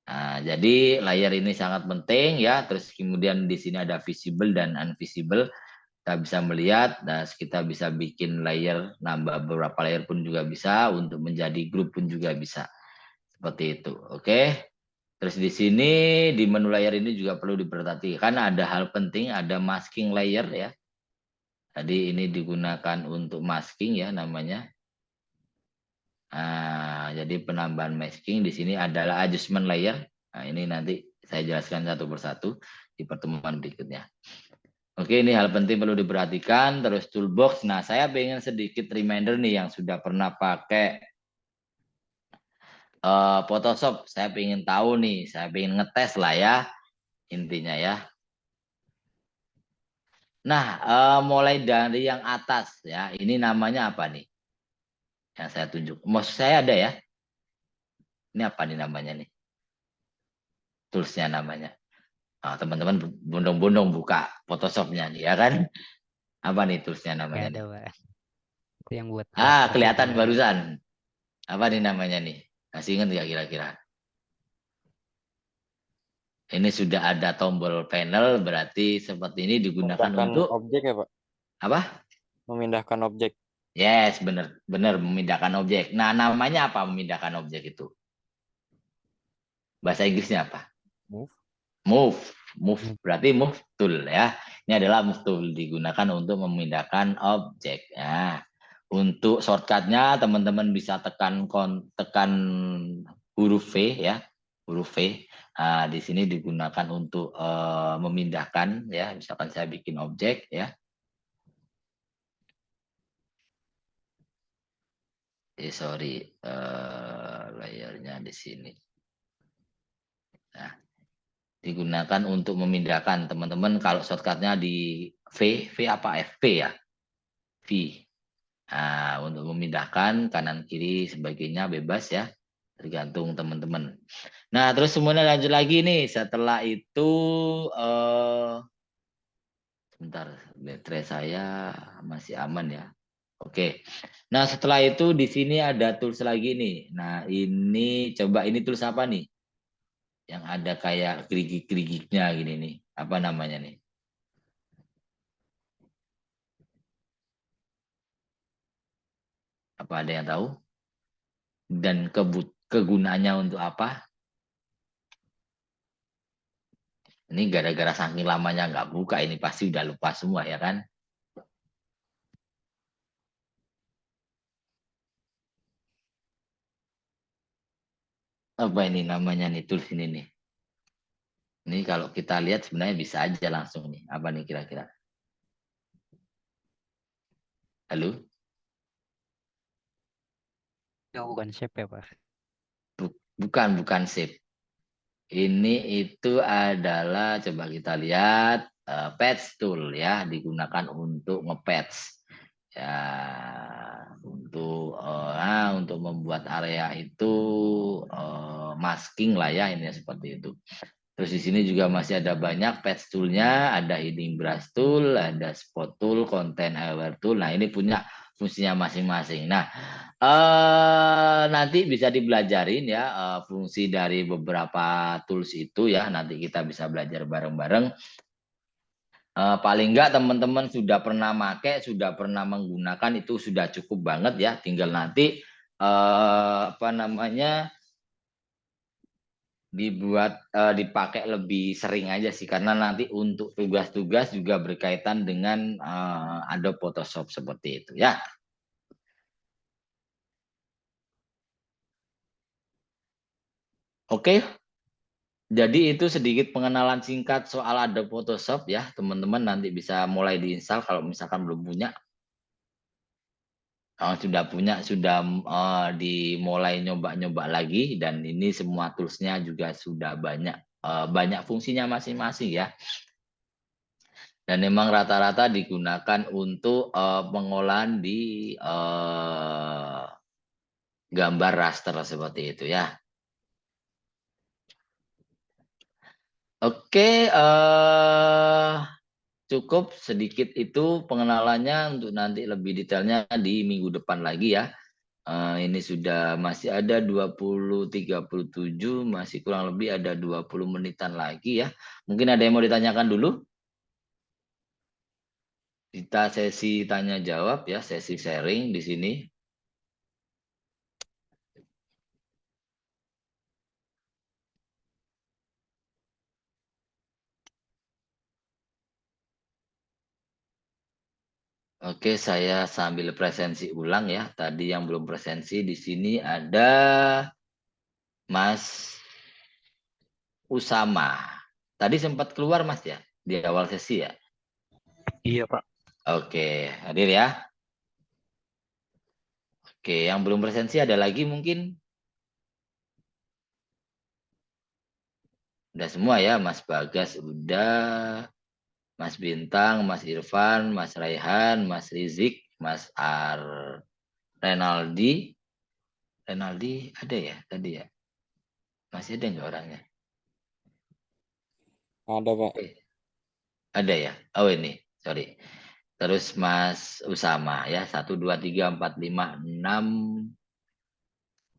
Nah, jadi layer ini sangat penting ya. Terus kemudian di sini ada visible dan invisible. Kita bisa melihat, dan kita bisa bikin layer, nambah beberapa layer pun juga bisa, untuk menjadi grup pun juga bisa. Seperti itu. Oke. Terus di sini di menu layer ini juga perlu diperhatikan, ada hal penting, ada masking layer ya. Jadi ini digunakan untuk masking ya namanya. Nah, jadi penambahan masking di sini adalah adjustment layer. Nah, ini nanti saya jelaskan satu persatu di pertemuan berikutnya. Oke, ini hal penting perlu diperhatikan. Terus toolbox. Nah, saya pengen sedikit reminder nih yang sudah pernah pakai Photoshop. Saya pengen tahu nih, saya pengen ngetes lah ya intinya ya. Nah, mulai dari yang atas ya. Ini namanya apa nih? Yang saya tunjuk. Maksud saya ada ya. Ini apa nih namanya nih? Toolsnya namanya. Nah, teman-teman bondong-bondong buka Photoshopnya nih ya kan? Apa nih toolsnya Nggak namanya ada, nih? Pak. Itu yang buat Ah, raster kelihatan itu. barusan. Apa nih namanya nih? Masih ingat nggak kira-kira? Ini sudah ada tombol panel, berarti seperti ini digunakan Memindahkan untuk objek ya, Pak? apa? Memindahkan objek. Yes, benar, benar memindahkan objek. Nah, namanya apa memindahkan objek itu? Bahasa Inggrisnya apa? Move. Move. Move berarti move tool ya. Ini adalah move tool, digunakan untuk memindahkan objek ya. Untuk shortcutnya teman-teman bisa tekan huruf V ya, huruf V. Nah, di sini digunakan untuk memindahkan ya. Misalkan saya bikin objek ya. Sorry, layarnya di sini. Nah, digunakan untuk memindahkan teman-teman. Kalau shortcutnya di V apa FP ya? V. Nah, untuk memindahkan kanan kiri sebagainya bebas ya, tergantung teman-teman. Nah, terus semuanya lanjut lagi nih. Setelah itu sebentar, baterai saya masih aman ya. Oke. Nah, setelah itu di sini ada tools lagi nih. Nah, ini coba ini tools apa nih? Yang ada kayak gerigik-gerigiknya gini nih. Apa namanya nih? Apa ada yang tahu? Dan kegunaannya untuk apa? Ini gara-gara saking lamanya nggak buka, ini pasti udah lupa semua ya kan? Apa ini namanya nih tools ini nih? Ini kalau kita lihat sebenarnya bisa aja langsung nih. Apa nih kira-kira? Halo? Oh, bukan shape ya, Pak. Bukan shape. Ini itu adalah, coba kita lihat, patch tool ya, digunakan untuk nge-patch. Ya, untuk membuat area itu masking lah ya, ini seperti itu. Terus di sini juga masih ada banyak patch toolnya, ada hiding brush tool, ada spot tool, content aware tool. Nah, ini punya fungsinya masing-masing. Nah, nanti bisa dibelajarin ya fungsi dari beberapa tools itu ya. Nanti kita bisa belajar bareng-bareng. Paling enggak teman-teman sudah pernah pakai, sudah pernah menggunakan, itu sudah cukup banget ya. Tinggal nanti apa namanya, dipakai lebih sering aja sih, karena nanti untuk tugas-tugas juga berkaitan dengan Adobe Photoshop seperti itu ya. Oke, jadi itu sedikit pengenalan singkat soal Adobe Photoshop ya, teman-teman nanti bisa mulai diinstal kalau misalkan belum punya. Sudah punya, sudah dimulai nyoba-nyoba lagi, dan ini semua toolsnya juga sudah banyak fungsinya masing-masing ya. Dan memang rata-rata digunakan untuk pengolahan di gambar raster seperti itu ya. Oke, cukup sedikit itu pengenalannya, untuk nanti lebih detailnya di minggu depan lagi ya. Ini sudah masih ada 20.37, masih kurang lebih ada 20 menitan lagi ya. Mungkin ada yang mau ditanyakan dulu? Kita sesi tanya jawab ya, sesi sharing di sini. Oke, saya sambil presensi ulang ya. Tadi yang belum presensi di sini ada Mas Usama. Tadi sempat keluar Mas ya di awal sesi ya. Iya, Pak. Oke, hadir ya. Oke, yang belum presensi ada lagi mungkin? Udah semua ya, Mas Bagas udah, Mas Bintang, Mas Irfan, Mas Raihan, Mas Rizik, Mas Renaldi. Renaldi ada ya tadi ya? Masih ada nggak orangnya? Ada, Pak. Ada ya? Oh ini, sorry. Terus Mas Usama ya, 1, 2, 3, 4, 5, 6,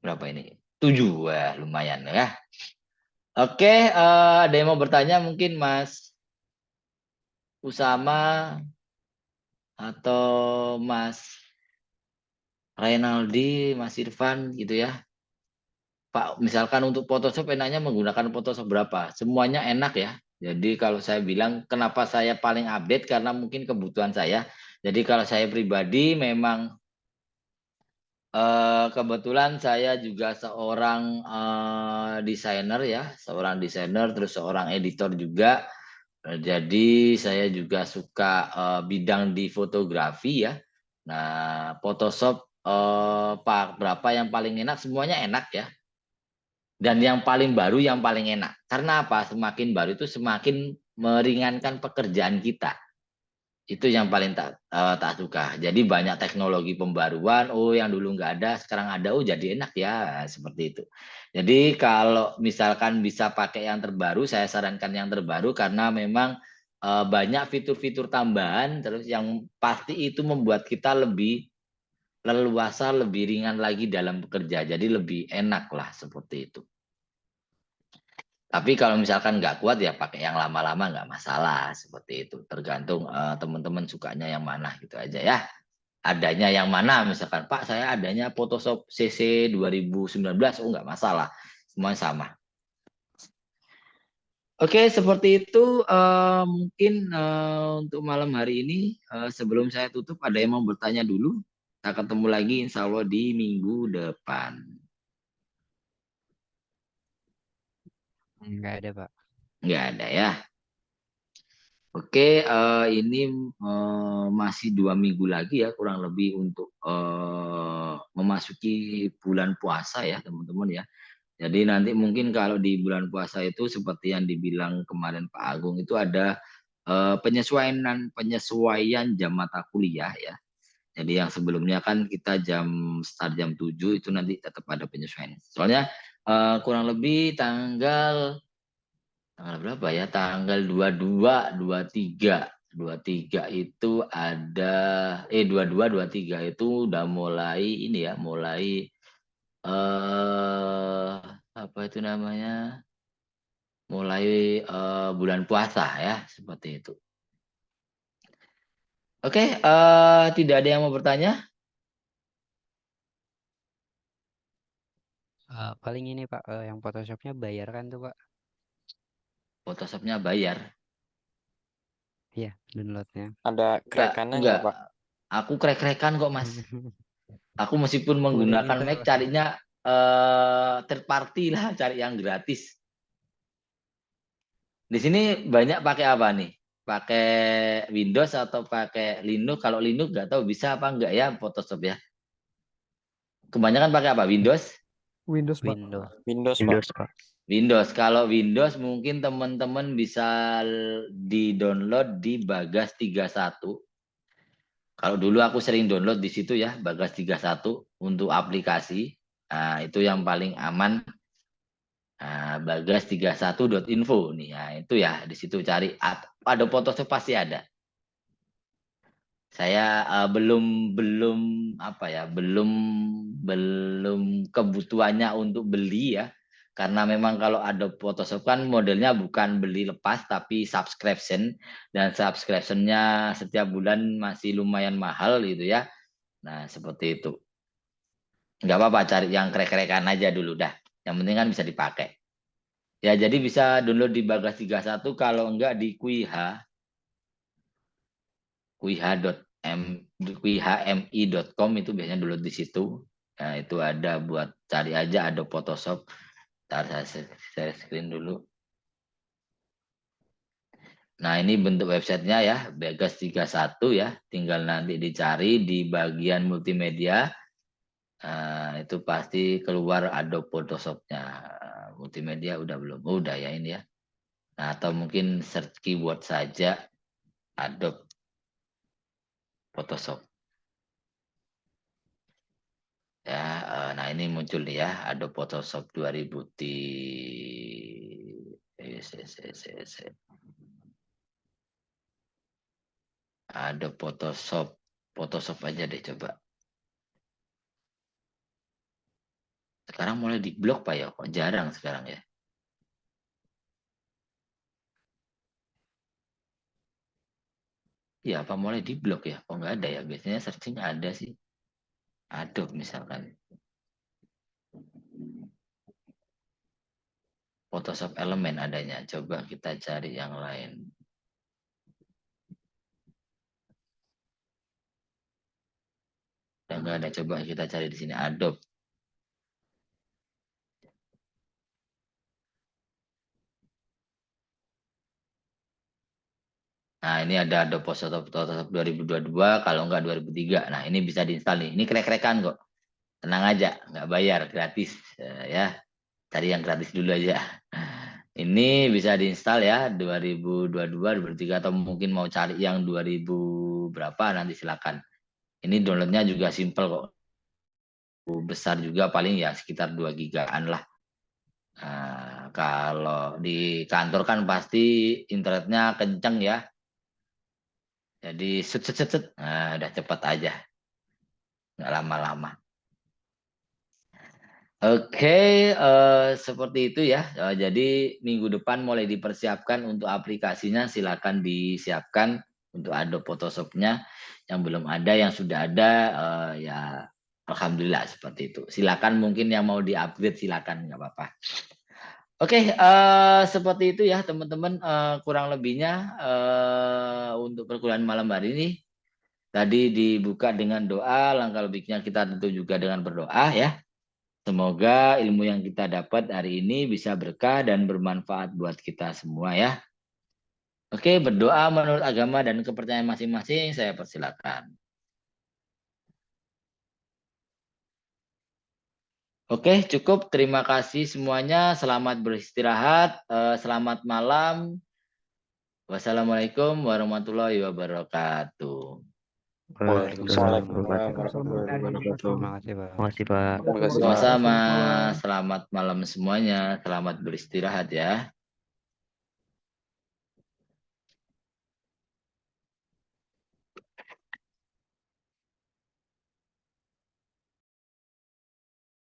berapa ini? 7, wah lumayan ya. Oke, ada yang mau bertanya mungkin Mas Usama atau Mas Renaldi, Mas Irfan gitu ya. Pak, misalkan untuk Photoshop enaknya menggunakan Photoshop berapa? Semuanya enak ya. Jadi kalau saya bilang kenapa saya paling update karena mungkin kebutuhan saya. Jadi kalau saya pribadi memang kebetulan saya juga seorang desainer ya, seorang desainer terus seorang editor juga. Jadi saya juga suka bidang di fotografi ya. Nah, Photoshop Pak, berapa yang paling enak? Semuanya enak ya. Dan yang paling baru yang paling enak. Karena apa? Semakin baru itu semakin meringankan pekerjaan kita. Itu yang paling tak suka. Jadi banyak teknologi pembaruan, oh yang dulu nggak ada, sekarang ada, oh jadi enak ya, seperti itu. Jadi kalau misalkan bisa pakai yang terbaru, saya sarankan yang terbaru karena memang banyak fitur-fitur tambahan, terus yang pasti itu membuat kita lebih leluasa, lebih ringan lagi dalam bekerja. Jadi lebih enak lah seperti itu. Tapi kalau misalkan nggak kuat ya pakai yang lama-lama nggak masalah seperti itu. Tergantung teman-teman sukanya yang mana gitu aja ya. Adanya yang mana misalkan Pak saya adanya Photoshop CC 2019, oh nggak masalah. Semuanya sama. Oke seperti itu mungkin untuk malam hari ini sebelum saya tutup ada yang mau bertanya dulu. Kita ketemu lagi insya Allah di minggu depan. Nggak ada, Pak. Nggak ada ya. Oke, ini masih 2 minggu lagi ya kurang lebih untuk memasuki bulan puasa ya teman-teman ya. Jadi nanti mungkin kalau di bulan puasa itu seperti yang dibilang kemarin Pak Agung itu ada penyesuaian jam mata kuliah ya. Jadi yang sebelumnya kan kita start jam 7 itu nanti tetap ada penyesuaian. Soalnya kurang lebih tanggal berapa ya? Tanggal 22, 23. 23 itu ada 22, 23 itu udah mulai ini ya, mulai apa itu namanya? Mulai bulan puasa ya, seperti itu. Oke, tidak ada yang mau bertanya? Paling ini Pak, yang Photoshopnya bayar kan tuh Pak? Photoshopnya bayar. Iya, downloadnya. Ada kerekannya Enggak. nggak, Pak? Aku krek-krekan kok Mas. Aku meskipun Boleh menggunakan minta, Mac Pak. carinya third party lah, cari yang gratis. Di sini banyak pakai apa nih? Pakai Windows atau pakai Linux? Kalau Linux nggak tahu bisa apa enggak ya Photoshop ya. Kebanyakan pakai apa? Windows? Windows, Pak. Windows. Windows, Pak. Windows, Pak. Windows. Kalau Windows mungkin teman-teman bisa di-download di Bagas 31. Kalau dulu aku sering download di situ ya, Bagas 31 untuk aplikasi. Nah, itu yang paling aman. Nah, bagas31.info nih. Nah, itu ya di situ cari ada Photoshop pasti ada. Saya belum apa ya, belum kebutuhannya untuk beli ya. Karena memang kalau Adobe Photoshop kan modelnya bukan beli lepas tapi subscription, dan subscriptionnya setiap bulan masih lumayan mahal gitu ya. Nah, seperti itu. Nggak apa-apa, cari yang krek-krekan aja dulu dah. Yang penting kan bisa dipakai. Ya, jadi bisa download di Bagas 31, kalau enggak di quihmi.com itu biasanya download di situ. Nah, itu ada buat cari aja Adobe Photoshop. Ntar saya share screen dulu. Nah, ini bentuk websitenya ya, Bagas 31 ya. Tinggal nanti dicari di bagian multimedia. Nah, itu pasti keluar Adobe Photoshop-nya. Multimedia udah belum? Udah ya ini ya. Nah, atau mungkin search keyword saja Adobe Photoshop. Ya, nah ini muncul nih ya, Adobe Photoshop 2000 di Adobe Photoshop aja deh coba. Sekarang mulai diblok Pak ya, kok jarang sekarang ya. Iya, apa mulai diblok ya? Kok nggak ada ya? Biasanya searching ada sih. Adobe misalkan. Photoshop elemen adanya. Coba kita cari yang lain. Udah nggak ada. Coba kita cari di sini Adobe. Nah, ini ada Adobe Photoshop 2022, kalau nggak 2003. Nah, ini bisa diinstal nih. Ini krek-krekan kok. Tenang aja, nggak bayar, gratis. Ya, cari yang gratis dulu aja. Ini bisa diinstal ya, 2022, 2003, atau mungkin mau cari yang 2000 berapa, nanti silakan. Ini downloadnya juga simple kok. Besar juga paling ya sekitar 2 gigaan lah. Nah, kalau di kantor kan pasti internetnya kenceng ya. Jadi set. Nah, udah cepat aja. Nggak lama-lama. Oke, seperti itu ya. Jadi minggu depan mulai dipersiapkan untuk aplikasinya. Silakan disiapkan untuk Adobe Photoshop-nya. Yang belum ada, yang sudah ada, ya alhamdulillah seperti itu. Silakan, mungkin yang mau di-upgrade silakan, nggak apa-apa. Oke, seperti itu ya teman-teman, kurang lebihnya untuk perkuliahan malam hari ini. Tadi dibuka dengan doa, langkah lebihnya kita tentu juga dengan berdoa ya. Semoga ilmu yang kita dapat hari ini bisa berkah dan bermanfaat buat kita semua ya. Oke, berdoa menurut agama dan kepercayaan masing-masing, saya persilakan. Oke, cukup. Terima kasih semuanya. Selamat beristirahat. Selamat malam. Wassalamualaikum warahmatullahi wabarakatuh. Waalaikumsalam Warahmatullahi wabarakatuh. Terima kasih, Pak. Terima kasih Pak. Terima kasih, Pak. Sama-sama. Selamat malam. Selamat malam semuanya. Selamat beristirahat ya.